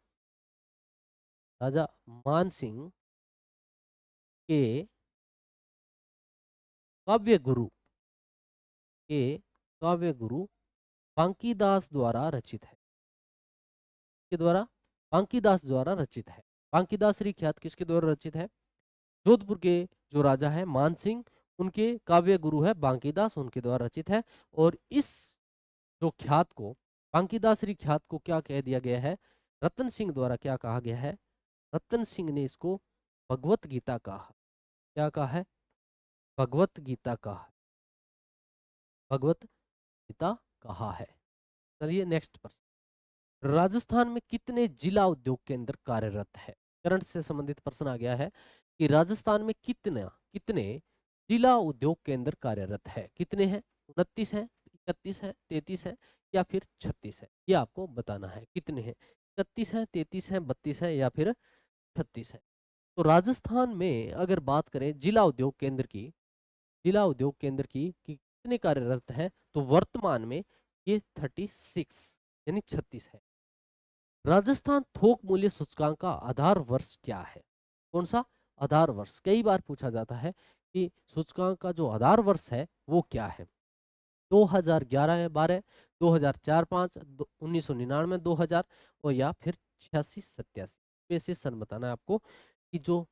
राजा मान सिंह के काव्य गुरु के काव्य गुरु बांकीदास द्वारा रचित है। के द्वारा बांकीदास द्वारा रचित है। बांकीदास श्री ख्यात किसके द्वारा रचित है? जोधपुर के जो राजा है मान सिंह, उनके काव्य गुरु है बांकीदास, उनके द्वारा रचित है। और इस जो ख्यात को, बांकीदास श्री ख्यात को क्या कह दिया गया है? रतन सिंह द्वारा क्या कहा गया है? रतन सिंह ने इसको भगवत गीता कहा। क्या कहा है? भगवत गीता कहा। भगवत गीता कहा है। चलिए नेक्स्ट प्रश्न। राजस्थान में कितने जिला उद्योग केंद्र कार्यरत है? करंट से संबंधित प्रश्न आ गया है कि राजस्थान में कितने जिला उद्योग केंद्र कार्यरत है? कितने हैं? 29 है, 31 है, 33 है या फिर 36 है? ये आपको बताना है कितने हैं। 31 है, 33 है, 32 है या फिर 36 है। तो राजस्थान में अगर बात करें जिला उद्योग केंद्र की, जिला उद्योग केंद्र की कि कितने कार्यरत हैं, तो वर्तमान में ये 36 यानी 36 है। राजस्थान थोक मूल्य सूचकांक का आधार वर्ष क्या है? कौन सा आधार वर्ष? कई बार पूछा जाता है कि सूचकांक का जो आधार वर्ष है वो क्या है। 2011 है, 12, 2004-5, 1999, 2000 और या फिर 86-87 में से सन बताना है आपको कि जो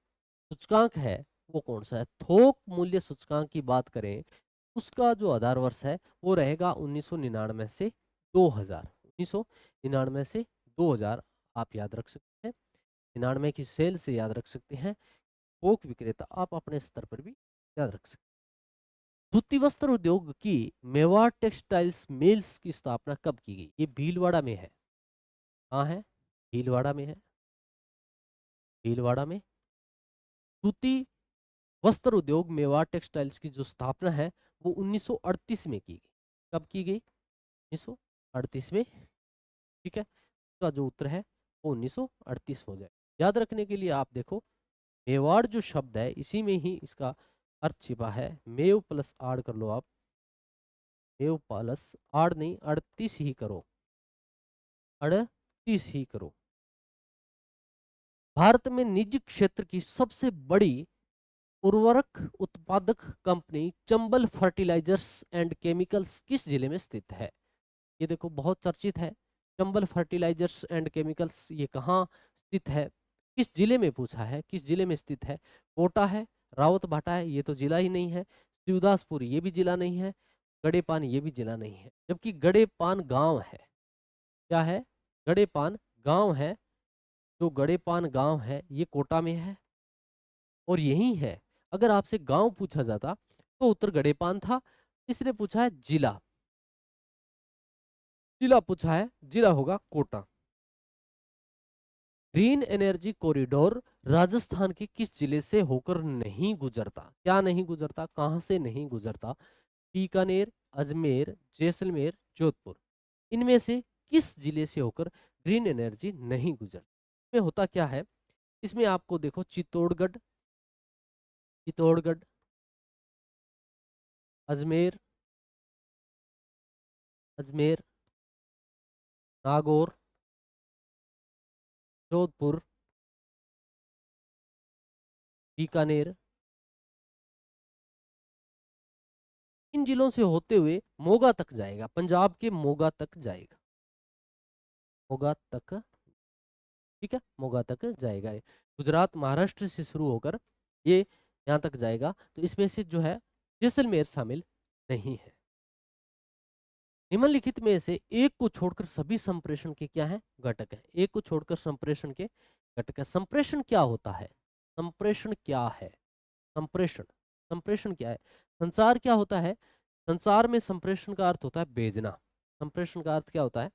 सूचकांक है वो कौन सा है। थोक मूल्य सूचकांक की बात करें, उसका जो आधार वर्ष है वो रहेगा 1999 से 2000। 1999 से 2000 आप याद रख सकते हैं। 99 की सेल से याद रख सकते हैं। थोक विक्रेता आप अपने स्तर पर भी याद रख सकते हैं। सूती वस्त्र उद्योग की मेवाड़ टेक्सटाइल्स मिल्स की स्थापना कब की गई? ये भीलवाड़ा में है। कहाँ है? भीलवाड़ा में है। भीलवाड़ा में सूती वस्त्र उद्योग मेवाड़ टेक्सटाइल्स की जो स्थापना है वो 1938 में की गई। कब की गई? 1938 में। ठीक है, इसका जो उत्तर है वो 1938 हो जाए। याद रखने के लिए आप देखो, मेवाड़ जो शब्द है इसी में ही इसका अर्थ छिपा है। मेव प्लस आड़ कर लो आप। मेव प्लस आड़ नहीं, 38 ही करो, 38 ही करो। भारत में निजी क्षेत्र की सबसे बड़ी उर्वरक उत्पादक company Chambal fertilisers and chemicals किस जिले में स्थित है? ये देखो बहुत चर्चित है। चंबल फर्टिलाइजर्स एंड केमिकल्स ये कहाँ स्थित है? किस जिले में पूछा है, किस जिले में स्थित है? कोटा है, रावत भाटा है, ये तो जिला ही नहीं है। शिवदासपुर ये भी जिला नहीं है। गड़ेपान ये भी जिला नहीं है। जबकि गड़ेपान गांव है। क्या है? गड़ेपान गांव है। जो गड़ेपान गांव है ये कोटा में है और यही है। अगर आपसे गांव पूछा जाता तो उत्तर गड़ेपान था। इसने पूछा है जिला, जिला पूछा है, जिला होगा Kota. Green energy corridor Rajasthan के किस जिले से होकर नहीं गुजरता? क्या नहीं गुजरता, कहां से नहीं गुजरता? बीकानेर, अजमेर, जैसलमेर, जोधपुर, इनमें से किस जिले से होकर ग्रीन एनर्जी नहीं गुजरती? इसमें होता क्या है, इसमें आपको देखो चित्तौड़गढ़, चित्तौड़गढ़, अजमेर, अजमेर, नागौर, जोधपुर, बीकानेर, इन जिलों से होते हुए मोगा तक जाएगा। पंजाब के मोगा तक जाएगा। मोगा तक, ठीक है, मोगा तक जाएगा। ये गुजरात महाराष्ट्र से शुरू होकर ये यहाँ तक जाएगा। तो इसमें से जो है जैसलमेर शामिल नहीं है। निम्नलिखित में से एक को छोड़कर सभी संप्रेषण के क्या है? घटक है। एक को छोड़कर संप्रेषण के घटक है। संप्रेषण क्या होता है? संप्रेषण क्या है? संप्रेषण, संप्रेषण क्या है? संचार क्या होता है? संचार में संप्रेषण का अर्थ होता है भेजना। संप्रेषण का अर्थ क्या होता है?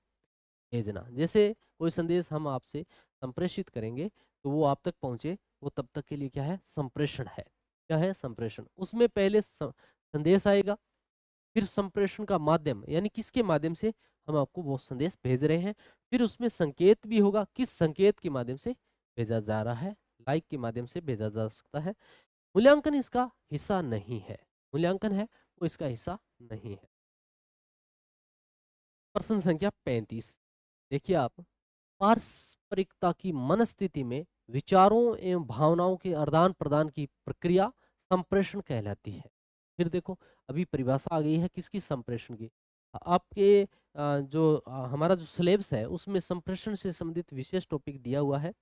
भेजना। जैसे कोई संदेश हम आपसे संप्रेषित करेंगे तो वो आप तक पहुंचे, वो तब तक के लिए क्या है? संप्रेषण है। क्या है? संप्रेषण। उसमें पहले संदेश आएगा, फिर संप्रेषण का माध्यम यानी किसके माध्यम से हम आपको वो संदेश भेज रहे हैं, फिर उसमें संकेत भी होगा, किस संकेत के माध्यम से भेजा जा रहा है। लाइक के माध्यम से भेजा जा सकता है। मूल्यांकन इसका हिस्सा नहीं है। मूल्यांकन है वो इसका हिस्सा नहीं है। प्रश्न संख्या 35 देखिए आप, पारस्परिकता की मनस्थिति में विचारों एवं भावनाओं के आदान प्रदान की प्रक्रिया संप्रेषण कहलाती है। फिर देखो, अभी परिभाषा आ गई है किसकी, संप्रेषण की। आपके हमारा जो सिलेबस है उसमें संप्रेषण से संबंधित विशेष टॉपिक दिया हुआ है।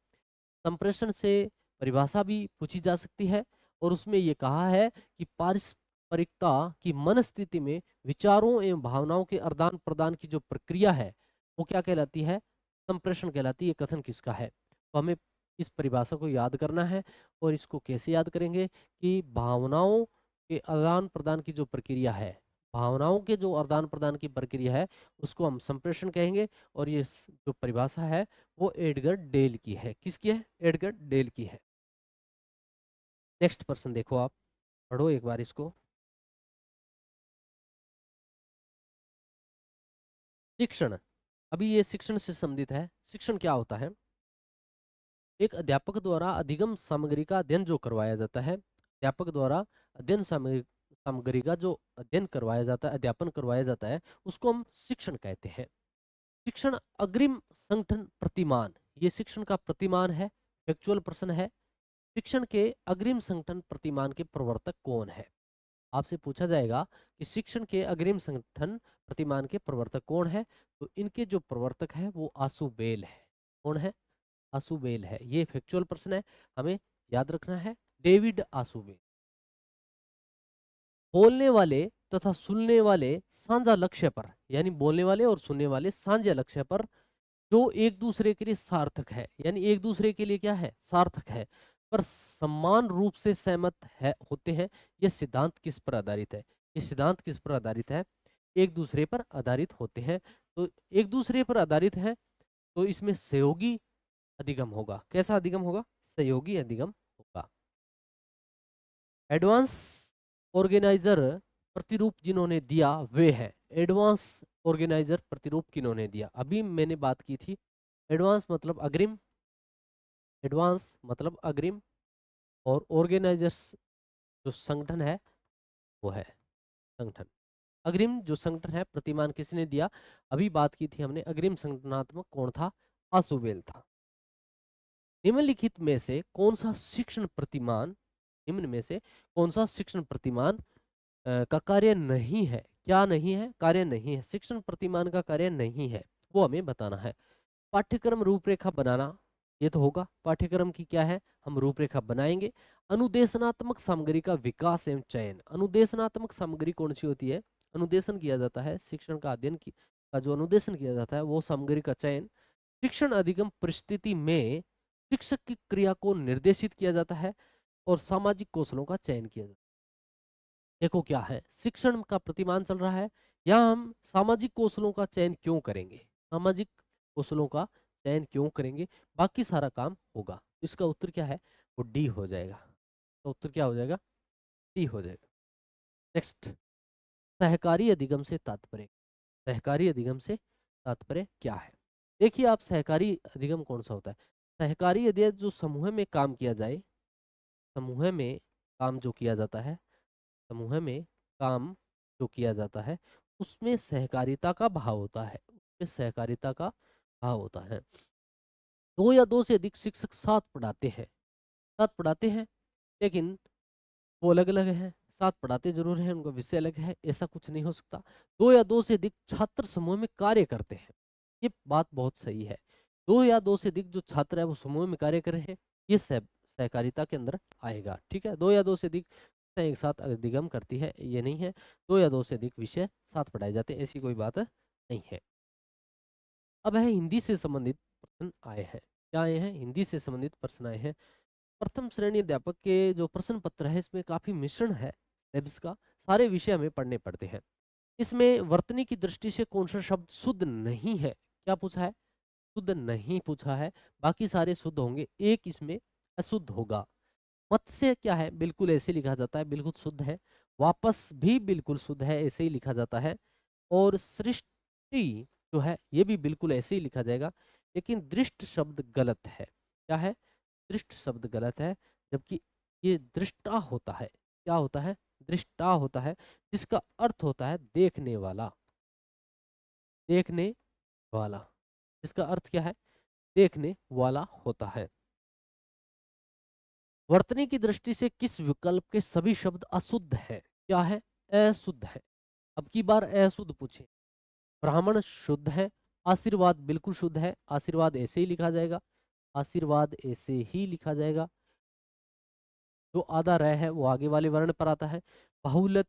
संप्रेषण से परिभाषा भी पूछी जा सकती है, और उसमें ये कहा है कि पारस्परिकता की मनस्थिति में विचारों एवं भावनाओं के आदान प्रदान की जो प्रक्रिया है वो क्या कहलाती है, संप्रेषण कहलाती है। ये कथन किसका है, तो हमें इस परिभाषा को याद करना है। और इसको कैसे याद करेंगे कि भावनाओं के आदान प्रदान की जो प्रक्रिया है, भावनाओं के जो आदान प्रदान की प्रक्रिया है उसको हम संप्रेषण कहेंगे। और ये जो परिभाषा है वो एडगर डेल की है। किसकी है, एडगर डेल की है। नेक्स्ट पर्सन देखो, आप पढ़ो एक बार इसको। शिक्षण, अभी ये शिक्षण से संबंधित है। शिक्षण क्या होता है, एक अध्यापक द्वारा अधिगम सामग्री का अध्ययन जो करवाया जाता है, अध्यापक द्वारा अध्ययन सामग्री सामग्री का जो अध्ययन करवाया जाता है, अध्यापन करवाया जाता है, उसको हम शिक्षण कहते हैं। शिक्षण अग्रिम संगठन प्रतिमान, ये शिक्षण का प्रतिमान है, फैक्चुअल प्रश्न है। शिक्षण के अग्रिम संगठन प्रतिमान के प्रवर्तक कौन है, आपसे पूछा जाएगा कि शिक्षण के अग्रिम संगठन प्रतिमान के प्रवर्तक कौन है। तो इनके जो प्रवर्तक है वो आसुबेल है। कौन है, आसुबेल है। ये फैक्चुअल प्रश्न है, हमें याद रखना है, डेविड आसुबेल। बोलने वाले तथा सुनने वाले साझा लक्ष्य पर, यानी बोलने वाले और सुनने वाले साझा लक्ष्य पर जो एक दूसरे के लिए सार्थक है, यानी एक दूसरे के लिए क्या है, सार्थक है, पर समान रूप से सहमत है होते हैं। यह सिद्धांत किस पर आधारित है, ये सिद्धांत किस पर आधारित है, एक दूसरे पर आधारित होते हैं। तो एक दूसरे पर आधारित है, तो इसमें सहयोगी अधिगम होगा। कैसा अधिगम होगा, सहयोगी अधिगम होगा। एडवांस ऑर्गेनाइजर प्रतिरूप जिन्होंने दिया वे हैं, एडवांस ऑर्गेनाइजर प्रतिरूप किन्होंने दिया, अभी मैंने बात की थी। एडवांस मतलब अग्रिम, एडवांस मतलब अग्रिम, और ऑर्गेनाइजर्स जो संगठन है वो है संगठन। अग्रिम जो संगठन है प्रतिमान किसने दिया, अभी बात की थी हमने, अग्रिम संगठनात्मक कौन था, आसुबेल था। निम्नलिखित में से कौन सा शिक्षण प्रतिमान, निम्न में से कौन सा शिक्षण प्रतिमान का कार्य नहीं है, क्या नहीं है, कार्य नहीं है, शिक्षण प्रतिमान का कार्य नहीं है, वो हमें बताना है। पाठ्यक्रम रूपरेखा बनाना, ये तो होगा, पाठ्यक्रम की क्या है, हम रूपरेखा बनाएंगे। अनुदेशनात्मक सामग्री का विकास एवं चयन, अनुदेशनात्मक सामग्री कौन सी होती है, अनुदेशन किया जाता है, शिक्षण का अध्ययन की का जो अनुदेशन किया जाता है वो सामग्री का चयन। शिक्षण अधिगम परिस्थिति में शिक्षक की क्रिया को निर्देशित किया जाता है, और सामाजिक कौशलों का चयन किया जाता है। देखो क्या है, शिक्षण का प्रतिमान चल रहा है, यहाँ हम सामाजिक कौशलों का चयन क्यों करेंगे, सामाजिक कौशलों का चयन क्यों करेंगे, बाकी सारा काम होगा। इसका उत्तर क्या है, वो डी हो जाएगा। तो उत्तर क्या हो जाएगा, डी हो जाएगा। नेक्स्ट, सहकारी अधिगम से तात्पर्य, सहकारी अधिगम से तात्पर्य क्या है। देखिए आप, सहकारी अधिगम कौन सा होता है, सहकारी अधिगम जो समूह में काम किया जाए, समूह में काम जो किया जाता है, समूह में काम जो किया जाता है उसमें सहकारिता का भाव होता है, उसमें सहकारिता का भाव होता है। दो या दो से अधिक शिक्षक साथ पढ़ाते हैं, साथ पढ़ाते हैं, लेकिन वो अलग अलग हैं, साथ पढ़ाते जरूर हैं, उनका विषय अलग है, ऐसा कुछ नहीं हो सकता। दो या दो से अधिक छात्र समूह में कार्य करते हैं, ये बात बहुत सही है। दो या दो से अधिक जो छात्र है वो समूह में कार्य कर रहे हैं, ये सहकारिता के अंदर आएगा। ठीक है, दो या दो से अधिक एक साथ अधिगम करती है, ये नहीं है। दो या दो से अधिक विषय साथ पढ़ाए जाते हैं, ऐसी कोई बात नहीं है। अब है हिंदी से संबंधित प्रश्न आए हैं, क्या आए हैं, हिंदी से संबंधित प्रश्न आए हैं। प्रथम श्रेणी अध्यापक के जो प्रश्न पत्र है इसमें काफी मिश्रण है सिलेबस का, सारे विषय हमें पढ़ने पड़ते हैं। इसमें वर्तनी की दृष्टि से कौन सा शब्द शुद्ध नहीं है, क्या पूछा है, शुद्ध नहीं पूछा है, बाकी सारे शुद्ध होंगे, एक इसमें अशुद्ध होगा। मत्स्य क्या है, बिल्कुल ऐसे लिखा जाता है, बिल्कुल शुद्ध है। वापस भी बिल्कुल शुद्ध है, ऐसे ही लिखा जाता है। और सृष्टि जो है ये भी बिल्कुल ऐसे ही लिखा जाएगा, लेकिन दृष्ट शब्द गलत है। क्या है, दृष्ट शब्द गलत है, जबकि ये दृष्टा होता है। क्या होता है, दृष्टा होता है, जिसका अर्थ होता है देखने वाला, देखने वाला, इसका अर्थ क्या है, देखने वाला होता है। वर्तनी की दृष्टि से किस विकल्प के सभी शब्द अशुद्ध है? क्या है? अशुद्ध है। अब की बार अशुद्ध पूछे। ब्राह्मण शुद्ध है, आशीर्वाद बिल्कुल शुद्ध है, आशीर्वाद ऐसे ही लिखा जाएगा, आशीर्वाद ऐसे ही लिखा जाएगा। जो आधा रह है वो आगे वाले वर्ण पर आता है। बाहुल्य,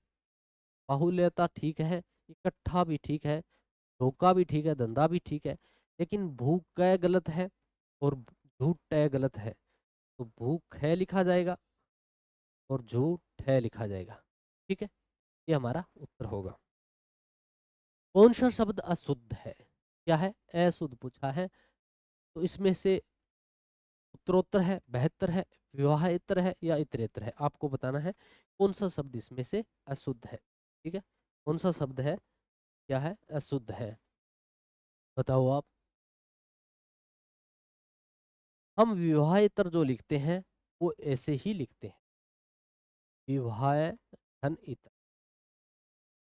बाहुल्यता ठीक है, इकट्ठा भी ठीक है, धोखा भी ठीक है, धंधा भी ठीक है, लेकिन भूख है गलत है और झूठ है गलत है। तो भूख है लिखा जाएगा और झूठ है लिखा जाएगा। ठीक है, ये हमारा उत्तर होगा। कौन सा शब्द अशुद्ध है? क्या है? अशुद्ध पूछा है। तो इसमें से उत्तरोत्तर है, बेहतर है, विवाहेतर है या इतरेतर है, आपको बताना है कौन सा शब्द इसमें से अशुद्ध है। ठीक है, कौन सा शब्द है, क्या है, अशुद्ध है, बताओ आप। हम विवाहेतर जो लिखते हैं वो ऐसे ही लिखते हैं, विवाह धन इतर।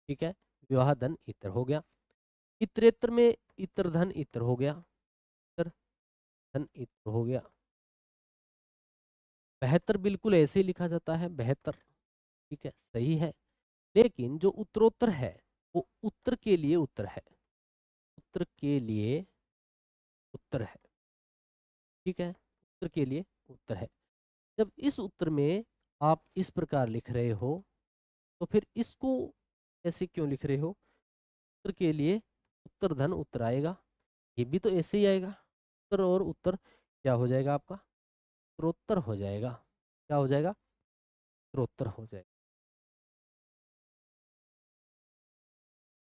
ठीक है, विवाह धन इतर हो गया। इतरेतर में इतर धन इतर हो गया, इतर धन इतर हो गया। बेहतर बिल्कुल ऐसे ही लिखा जाता है, बेहतर। ठीक है, सही है। लेकिन जो उत्तरोत्तर है वो उत्तर के लिए उत्तर है, उत्तर के लिए उत्तर है। ठीक है, उत्तर के लिए उत्तर है। जब इस उत्तर में आप इस प्रकार लिख रहे हो तो फिर इसको ऐसे क्यों लिख रहे हो? उत्तर के लिए उत्तर धन उत्तर आएगा, ये भी तो ऐसे ही आएगा। उत्तर और उत्तर क्या हो जाएगा आपका? उत्तरोत्तर हो जाएगा। क्या हो जाएगा? उत्तरोत्तर हो जाएगा।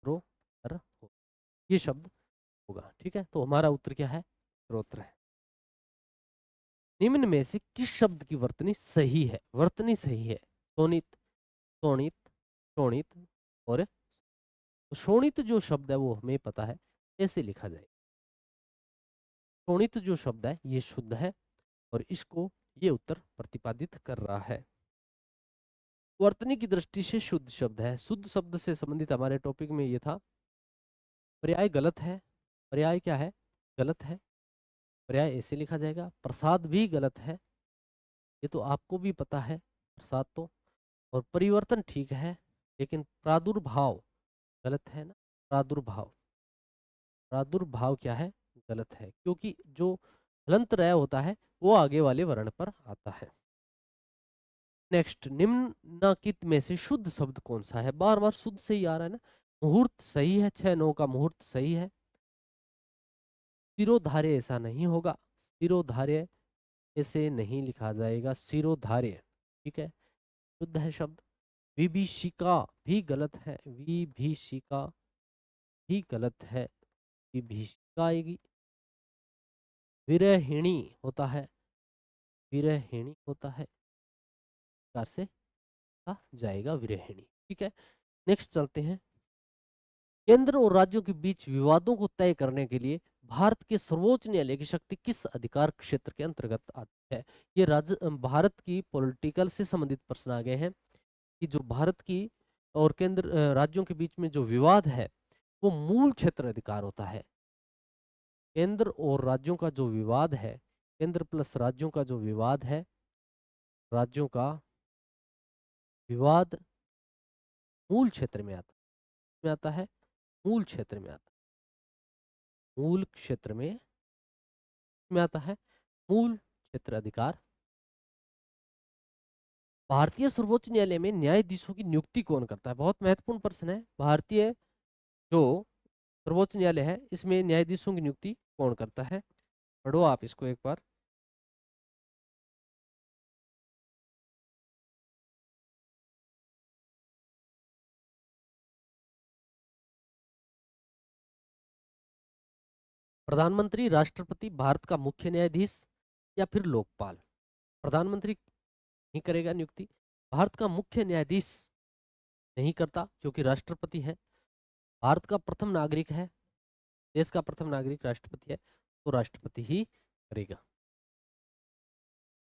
उत्तरोत्तर हो, ये शब्द होगा। ठीक है, तो हमारा उत्तर क्या है? उत्तरोत्तर है। निम्न में से किस शब्द की वर्तनी सही है? वर्तनी सही है, शोणित, शोणित, शोणित और शोणित जो शब्द है वो हमें पता है कैसे लिखा जाए। शोणित जो शब्द है ये शुद्ध है और इसको ये उत्तर प्रतिपादित कर रहा है। वर्तनी की दृष्टि से शुद्ध शब्द है। शुद्ध शब्द से संबंधित हमारे टॉपिक में ये था। पर्याय गलत है, पर्याय क्या है? गलत है, पर्याय ऐसे लिखा जाएगा। प्रसाद भी गलत है, ये तो आपको भी पता है, प्रसाद तो। और परिवर्तन ठीक है, लेकिन प्रादुर्भाव गलत है ना। प्रादुर्भाव, प्रादुर्भाव क्या है? गलत है, क्योंकि जो हलंत रह होता है वो आगे वाले वर्ण पर आता है। नेक्स्ट, निम्नलिखित में से शुद्ध शब्द कौन सा है? बार बार शुद्ध से ही आ रहा है ना। मुहूर्त सही है, 6-9 का मुहूर्त सही है। सिरोधार्य ऐसा नहीं होगा, सिरोधार्य ऐसे नहीं लिखा जाएगा, सिरोधार्य। ठीक है, शुद्ध है शब्द। विभीषिका भी गलत है, विभीषिका भी गलत है, विभीषिका आएगी। विरहिणी होता है, विरहिणी होता है, प्रकार से कहा जाएगा विरहिणी। ठीक है, नेक्स्ट चलते हैं। केंद्र और राज्यों के बीच विवादों को तय करने के लिए भारत के सर्वोच्च न्यायालय की शक्ति किस अधिकार क्षेत्र के अंतर्गत आती है? ये भारत की पॉलिटिकल से संबंधित प्रश्न आ गए हैं कि जो भारत की और केंद्र राज्यों के बीच में जो विवाद है वो मूल क्षेत्र अधिकार होता है। केंद्र और राज्यों का जो विवाद है, केंद्र प्लस राज्यों का जो विवाद है, राज्यों का विवाद मूल क्षेत्र में आता है, में आता है, मूल क्षेत्र में आता है, मूल क्षेत्र में आता है, मूल क्षेत्र अधिकार। भारतीय सर्वोच्च न्यायालय में न्यायाधीशों की नियुक्ति कौन करता है? बहुत महत्वपूर्ण प्रश्न है। भारतीय जो सर्वोच्च न्यायालय है इसमें न्यायाधीशों की नियुक्ति कौन करता है? पढ़ो आप इसको एक बार। प्रधानमंत्री, राष्ट्रपति, भारत का मुख्य न्यायाधीश या फिर लोकपाल? प्रधानमंत्री नहीं करेगा नियुक्ति, भारत का मुख्य न्यायाधीश नहीं करता क्योंकि राष्ट्रपति है, भारत का प्रथम नागरिक है, देश का प्रथम नागरिक राष्ट्रपति है, तो राष्ट्रपति ही करेगा।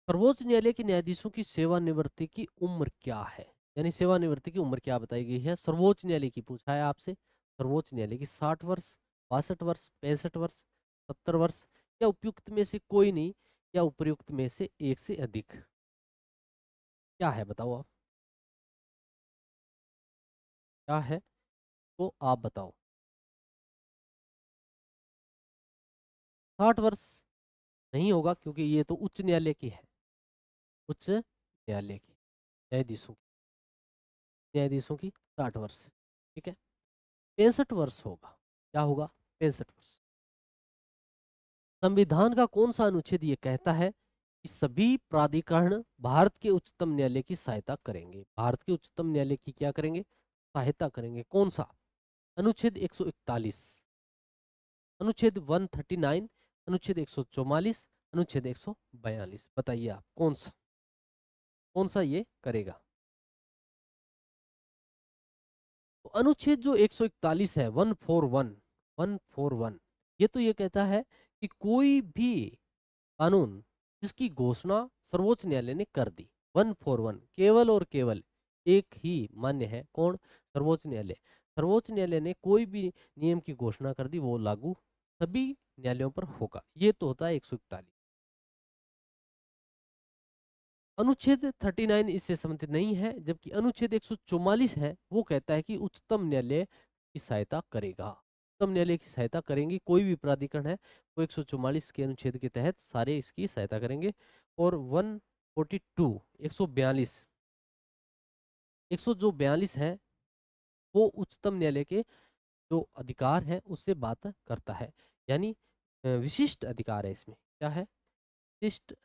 सर्वोच्च न्यायालय के न्यायाधीशों की सेवानिवृत्ति की उम्र क्या है? यानी सेवानिवृत्ति की उम्र क्या बताई गई है? सर्वोच्च न्यायालय की पूछा है आपसे। सर्वोच्च न्यायालय की 60 वर्ष, 62 वर्ष, 65 वर्ष, 70 वर्ष या उपयुक्त में से कोई नहीं, या उपयुक्त में से एक से अधिक। क्या है बताओ आप, क्या है तो आप बताओ। 60 वर्ष नहीं होगा, क्योंकि ये तो उच्च न्यायालय की है, उच्च न्यायालय की, न्यायाधीशों की 60 वर्ष। ठीक है, 65 वर्ष होगा। क्या होगा? 65 वर्ष। संविधान का कौन सा अनुच्छेद ये कहता है कि सभी प्राधिकरण भारत के उच्चतम न्यायालय की सहायता करेंगे? भारत के उच्चतम न्यायालय की क्या करेंगे? सहायता करेंगे। कौन सा? अनुच्छेद 141, अनुच्छेद 139, अनुच्छेद 144, अनुच्छेद 142। बताइए आप कौन सा ये करेगा? तो अनुच्छेद जो 141 है, 141, 141, ये तो ये कहता है कि कोई भी कानून जिसकी घोषणा सर्वोच्च न्यायालय ने कर दी, 141, केवल और केवल एक ही मान्य है, कौन? सर्वोच्च न्यायालय। सर्वोच्च न्यायालय ने कोई भी नियम की घोषणा कर दी, वो लागू सभी न्यायालयों पर होगा। ये तो होता है 141। अनुच्छेद 39 इससे संबंधित नहीं है, जबकि अनुच्छेद 144 है, वो कहता है कि उच्चतम न्यायालय की सहायता करेगा। उच्चतम न्यायालय की सहायता करेंगी, कोई भी प्राधिकरण है वो 144 के अनुच्छेद के तहत सारे इसकी सहायता करेंगे। और 142, 142, 100 जो 42 है, वो उच्चतम न्यायालय के जो अधिकार है उससे बात करता है, यानी विशिष्ट अधिकार है इसमें। क्या है? विशिष्ट।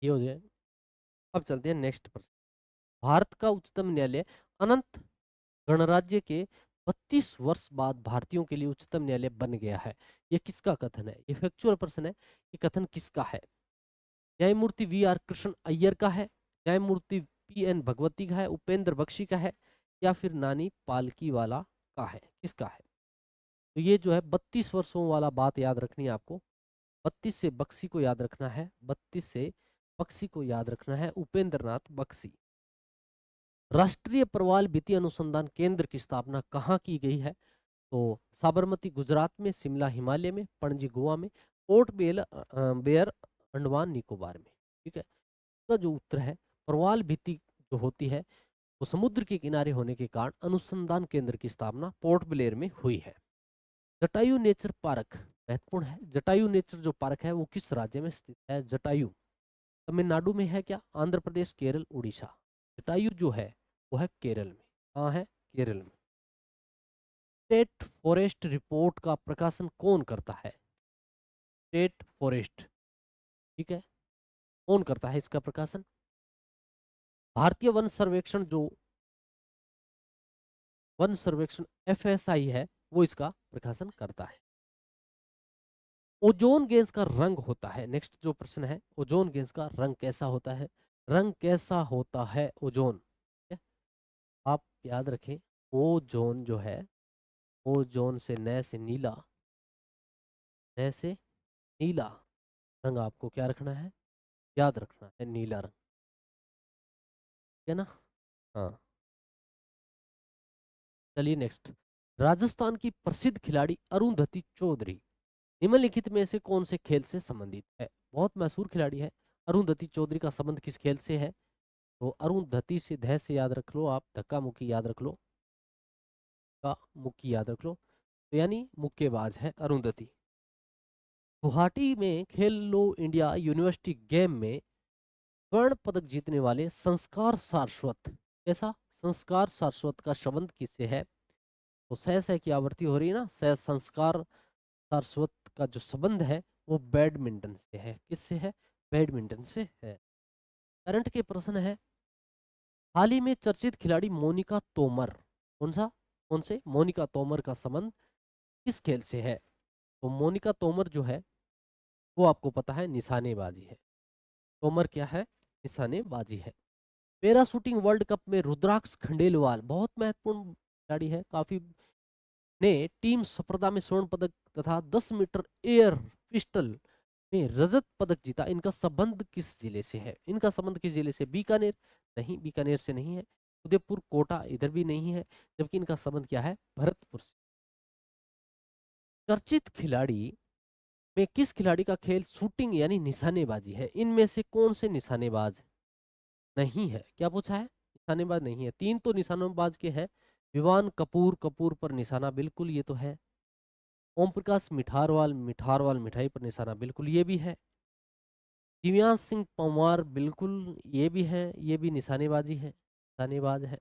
ये हो जाए। अब चलते हैं नेक्स्ट पर। भारत का उच्चतम न्यायालय अनंत गणराज्य के 32 वर्ष बाद भारतीयों के लिए उच्चतम न्यायालय बन गया है। ये किसका कथन है? ये फैक्चुअल प्रश्न है। ये कथन किसका है? न्यायमूर्ति वी आर कृष्ण अय्यर का है, न्यायमूर्ति पी एन भगवती का है, उपेंद्र बख्शी का है, या फिर नानी पालकी वाला का है? किसका है? तो ये जो है 32 वर्षों वाला बात याद रखनी है आपको। 32 से बख्शी को याद रखना है, 32 से बख्शी को याद रखना है, उपेंद्र नाथ बख्शी। राष्ट्रीय प्रवाल भित्ति अनुसंधान केंद्र की स्थापना कहाँ की गई है? तो साबरमती गुजरात में, शिमला हिमालय में, पणजी गोवा में, पोर्ट बेयर अंडमान निकोबार में। ठीक है, इसका जो उत्तर है, प्रवाल भित्ति जो होती है वो समुद्र के किनारे होने के कारण अनुसंधान केंद्र की स्थापना पोर्ट ब्लेयर में हुई है। जटायु नेचर पार्क महत्वपूर्ण है। जटायु नेचर जो पार्क है वो किस राज्य में स्थित है? जटायु तमिलनाडु में है क्या? आंध्र प्रदेश, केरल, उड़ीसा? जटायु जो है वो है केरल में। कहाँ है? केरल में। स्टेट फॉरेस्ट रिपोर्ट का प्रकाशन कौन करता है? स्टेट फॉरेस्ट, ठीक है, कौन करता है इसका प्रकाशन? भारतीय वन सर्वेक्षण जो वन सर्वेक्षण एफएसआई है, वो इसका प्रकाशन करता है। ओजोन गैस का रंग होता है, नेक्स्ट जो प्रश्न है, ओजोन गैस का रंग कैसा होता है? रंग कैसा होता है ओजोन? ठीक है? आप याद रखें, ओजोन जो है, ओजोन से न से नीला, न से नीला रंग आपको क्या रखना है? याद रखना है, नीला रंग। ठीक है ना? हाँ, चलिए नेक्स्ट। राजस्थान की प्रसिद्ध खिलाड़ी अरुंधति चौधरी निम्नलिखित में से कौन से खेल से संबंधित है? बहुत मशहूर खिलाड़ी है अरुंधति चौधरी, का संबंध किस खेल से है? तो अरुंधति से धै से याद रख लो आप, धक्का मुक्की याद रख लो, का मुक्की याद रख लो, तो यानी मुक्केबाज है अरुंधति। गुवाहाटी में खेलो इंडिया यूनिवर्सिटी गेम में स्वर्ण पदक जीतने वाले संस्कार सारस्वत, ऐसा संस्कार सारस्वत का संबंध किससे है? तो सह की आवृत्ति हो रही है ना, सह संस्कार सारस्वत का जो संबंध है वो बैडमिंटन से है। किससे है? बैडमिंटन से है। करंट के प्रश्न है, हाल ही में चर्चित खिलाड़ी मोनिका तोमर, कौन से मोनिका तोमर का संबंध किस खेल से है? तो मोनिका तोमर जो है वो आपको पता है निशानेबाजी है। तोमर क्या है? निशानेबाजी है। पैरा शूटिंग वर्ल्ड कप में रुद्राक्ष खंडेलवाल, बहुत महत्वपूर्ण खिलाड़ी है, काफी, ने टीम स्पर्धा में स्वर्ण पदक तथा 10 मीटर एयर पिस्टल में रजत पदक जीता। इनका संबंध किस जिले से है? इनका संबंध किस जिले से? बीकानेर? नहीं, बीकानेर से नहीं है। उदयपुर, कोटा इधर भी नहीं है, जबकि इनका संबंध क्या है? भरतपुर से। चर्चित खिलाड़ी में किस खिलाड़ी का खेल शूटिंग यानी निशानेबाजी है? इनमें से कौन से निशानेबाज नहीं है? क्या पूछा है? निशानेबाज नहीं है। तीन तो निशानेबाज के हैं। विवान कपूर, कपूर पर निशाना बिल्कुल, ये तो है। ओम प्रकाश मिठारवाल, मिठारवाल मिठाई पर निशाना बिल्कुल, ये भी है। दिव्यांश सिंह पंवार बिल्कुल, ये भी है, ये भी निशानेबाजी है, निशानेबाज है,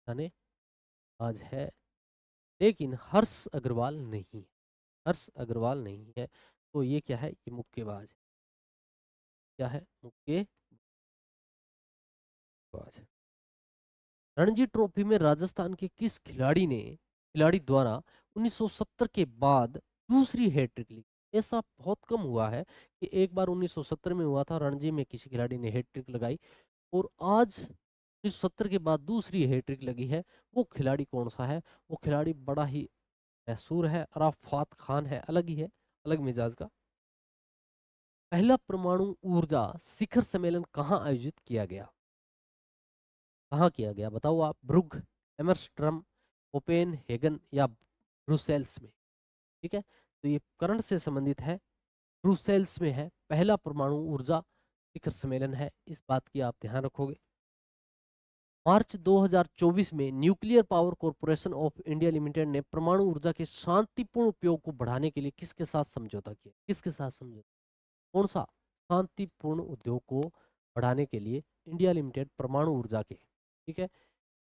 निशानेबाज है। लेकिन हर्ष अग्रवाल नहीं है, हर्ष अग्रवाल नहीं है। तो ये क्या है? ये मुक्केबाज है। क्या है? मुक्केबाज। रणजी ट्रॉफी में राजस्थान के किस खिलाड़ी द्वारा 1970 के बाद दूसरी हैट्रिक ली? ऐसा बहुत कम हुआ है कि एक बार 1970 में हुआ था, रणजी में किसी खिलाड़ी ने हैट्रिक लगाई, और आज 1970 के बाद दूसरी हैट्रिक लगी है। वो खिलाड़ी कौन सा है? वो खिलाड़ी बड़ा ही मशहूर है, अराफात खान है। अलग ही है, अलग मिजाज का। पहला परमाणु ऊर्जा शिखर सम्मेलन कहाँ आयोजित किया गया? कहाँ किया गया बताओ आप? ब्रुग, एमरस्ट्रम, कोपेनहेगन या ब्रुसेल्स में? ठीक है, तो ये करंट से संबंधित है। ब्रुसेल्स में है, पहला परमाणु ऊर्जा शिखर सम्मेलन है, इस बात की आप ध्यान रखोगे। मार्च 2024 में nuclear power corporation of India limited ने परमाणु ऊर्जा के शांतिपूर्ण उपयोग को बढ़ाने के लिए किसके साथ समझौता किया? किसके साथ समझौता? कौन सा? शांतिपूर्ण उद्योग को बढ़ाने के लिए इंडिया लिमिटेड परमाणु ऊर्जा के, ठीक है,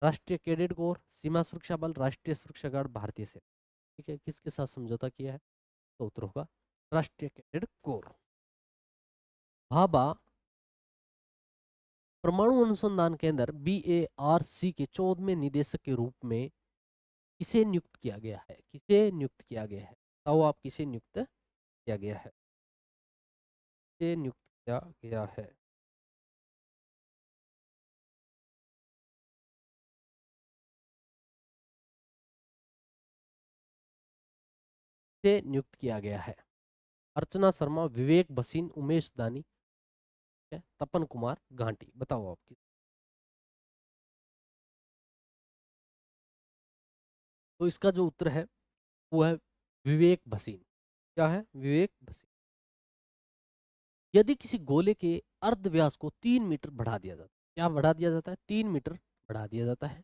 राष्ट्रीय कैडेट कोर, सीमा सुरक्षा बल, राष्ट्रीय सुरक्षा गार्ड, भारतीय सेना, ठीक है, किसके साथ समझौता किया है? तो उत्तर होगा राष्ट्रीय कैडेट कोर। भाभा परमाणु अनुसंधान केंद्र BARC के 14वें निदेशक के रूप में किसे नियुक्त किया गया है? किसे नियुक्त किया गया है? बताओ आप, किसे नियुक्त किया गया है? किसे नियुक्त किया गया है? किसे नियुक्त किया गया है? अर्चना शर्मा, विवेक भसीन, उमेश दानी, है तपन कुमार गांटी। बताओ आपकी। तो इसका जो उत्तर है वो है विवेक भसीन। क्या है? विवेक भसीन। यदि किसी गोले के अर्ध व्यास को 3 मीटर बढ़ा दिया जाता है, क्या बढ़ा दिया जाता है? 3 मीटर बढ़ा दिया जाता है,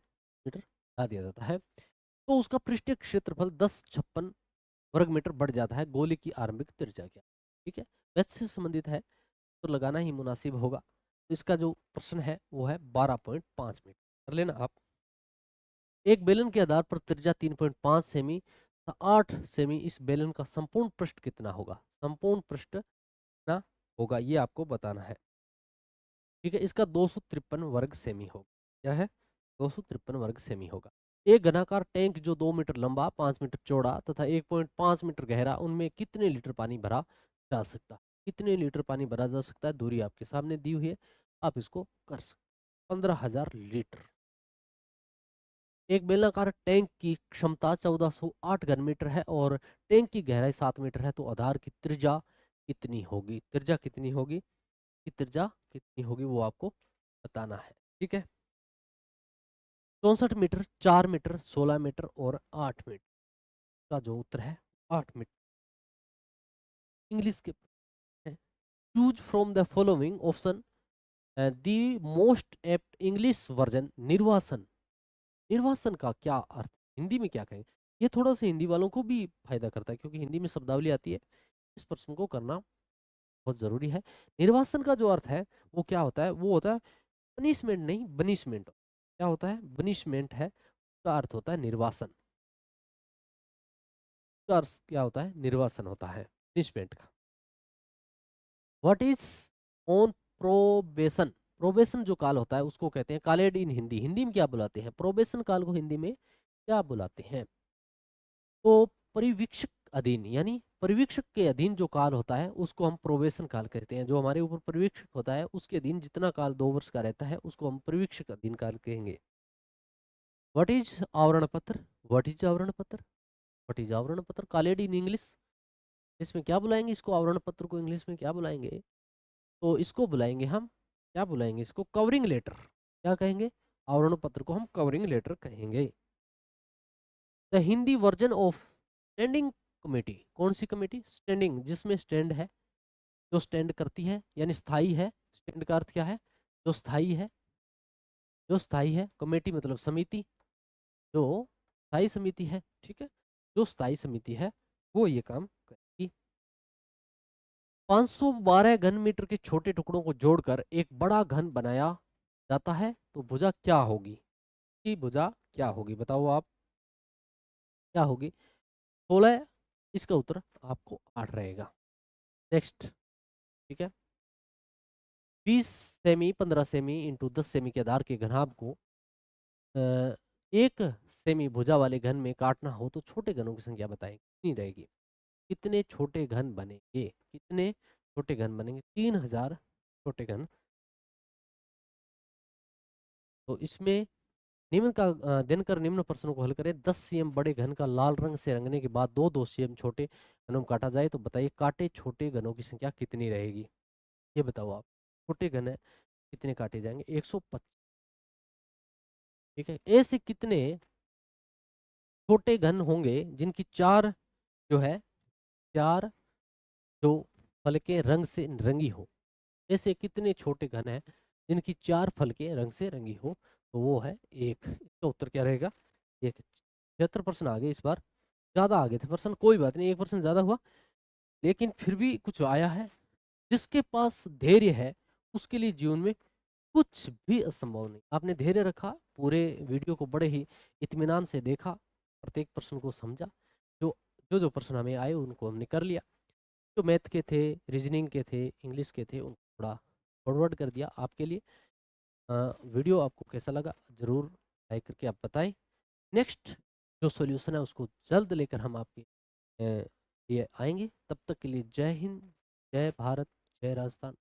मीटर बढ़ा दिया जाता है, तो उसका पृष्ठीय क्षेत्रफल 1056 वर्ग मीटर बढ़ जाता है। गोले की आरंभिक त्रिज्या क्या? ठीक है, वैसे से संबंधित है तो लगाना ही मुनासिब होगा। तो इसका जो प्रश्न है वो है 12.5 मीटर। कर लेना आप। एक बेलन के आधार पर त्रिज्या 3.5 सेमी, 8 सेमी, इस बेलन का संपूर्ण पृष्ठ कितना होगा? संपूर्ण पृष्ठ कितना होगा ये आपको बताना है। ठीक है, इसका 253 वर्ग सेमी होगा। क्या है? 253 वर्ग सेमी होगा। एक घनाकार टैंक जो 2 मीटर लंबा, 5 मीटर चौड़ा तथा 1.5 मीटर गहरा, उनमें कितने लीटर पानी भरा जा सकता है? कितने लीटर पानी भरा जा सकता है? दूरी आपके सामने दी हुई है, आप इसको कर सकते। 15,000 लीटर। एक बेलनाकार टैंक की क्षमता 1408 घन मीटर है और टैंक की गहराई 7 मीटर है, तो आधार की त्रिज्या कितनी होगी? त्रिज्या कितनी होगी? की त्रिज्या कितनी होगी वो आपको बताना है। ठीक है, 64 मीटर, 4 मीटर, 16 मीटर और 8 मीटर। का जो उत्तर है 8 मीटर। इंग्लिश के choose from the following option the most apt English version निर्वासन। निर्वासन का क्या अर्थ? हिंदी में क्या कहेंगे? ये थोड़ा सा हिंदी वालों को भी फायदा करता है, क्योंकि हिंदी में शब्दावली आती है। इस प्रश्न को करना बहुत जरूरी है। निर्वासन का जो अर्थ है वो क्या होता है? वो होता है पनिशमेंट, नहीं बनिशमेंट। क्या होता है? बनिशमेंट है, उसका अर्थ होता है निर्वासन। उसका अर्थ क्या होता है? निर्वासन होता है पनिशमेंट का। What is on probation? Probation जो काल होता है उसको कहते हैं कालेड इन हिंदी। हिंदी में क्या बुलाते हैं? प्रोबेशन काल को हिंदी में क्या बुलाते हैं? तो परिवीक्षक अधीन, यानी परिवीक्षक के अधीन जो काल होता है उसको हम प्रोबेशन काल कहते हैं। जो हमारे ऊपर परिवीक्षक होता है उसके अधीन जितना काल 2 वर्ष का रहता है उसको हम परिवीक्षक अधीन काल कहेंगे। व्हाट इज आवरण पत्र? व्हाट इज आवरण पत्र? व्हाट इज आवरण पत्र? कालेड इन इंग्लिश, इसमें क्या बुलाएंगे इसको? आवरण पत्र को इंग्लिश में क्या बुलाएंगे? तो इसको बुलाएंगे हम, क्या बुलाएंगे इसको? Covering letter. क्या कहेंगे? आवरण पत्र को हम कवरिंग लेटर कहेंगे। The Hindi version of standing committee. कौन सी कमेटी? स्टैंडिंग, जिसमें स्टैंड है, जो स्टैंड करती है, यानी स्थाई है। स्टैंड का अर्थ क्या है? जो स्थाई है, जो स्थाई है। कमेटी मतलब समिति, जो स्थाई समिति है, ठीक है, जो स्थाई समिति है वो ये काम करेगी। 512 घन मीटर के छोटे टुकड़ों को जोड़कर एक बड़ा घन बनाया जाता है तो भुजा क्या होगी? की भुजा क्या होगी, बताओ आप, क्या होगी? 16, इसका उत्तर आपको 8 रहेगा। नेक्स्ट, ठीक है। 20 सेमी 15 सेमी इंटू 10 सेमी के आधार के घनाभ को अ, एक सेमी भुजा वाले घन में काटना हो तो छोटे घनों की संख्या बताएं, कितनी रहेगी? कितने छोटे घन बनेंगे? कितने छोटे घन बनेंगे? 3000 छोटे घन। तो इसमें निम्न का दिनकर निम्न प्रश्नों को हल करें। 10 cm बड़े घन का लाल रंग से रंगने के बाद 2-2 cm छोटे घनों में काटा जाए तो बताइए काटे छोटे घनों की संख्या कितनी रहेगी? ये बताओ आप, छोटे घन है, कितने काटे जाएंगे? 125। ठीक है, ऐसे कितने छोटे घन होंगे जिनकी चार जो है, चार जो फलके रंग से रंगी हो? ऐसे कितने छोटे घन हैं जिनकी चार फलके रंग से रंगी हो? तो वो है एक। इसका उत्तर क्या रहेगा? एक। 76% आ गए इस बार, ज्यादा आ गए थे पर्सन, कोई बात नहीं, 1% ज्यादा हुआ, लेकिन फिर भी कुछ आया है। जिसके पास धैर्य है उसके लिए जीवन में कुछ भी असंभव नहीं। आपने धैर्य रखा, पूरे वीडियो को बड़े ही इत्मीनान से देखा, प्रत्येक प्रश्न को समझा, जो जो जो प्रश्न हमें आए उनको हमने कर लिया। जो मैथ के थे, रीजनिंग के थे, इंग्लिश के थे, उनको थोड़ा फॉरवर्ड कर दिया आपके लिए। वीडियो आपको कैसा लगा ज़रूर लाइक करके आप बताएं। नेक्स्ट जो सॉल्यूशन है उसको जल्द लेकर हम आपके लिए आएंगे। तब तक के लिए जय हिंद, जय भारत, जय राजस्थान।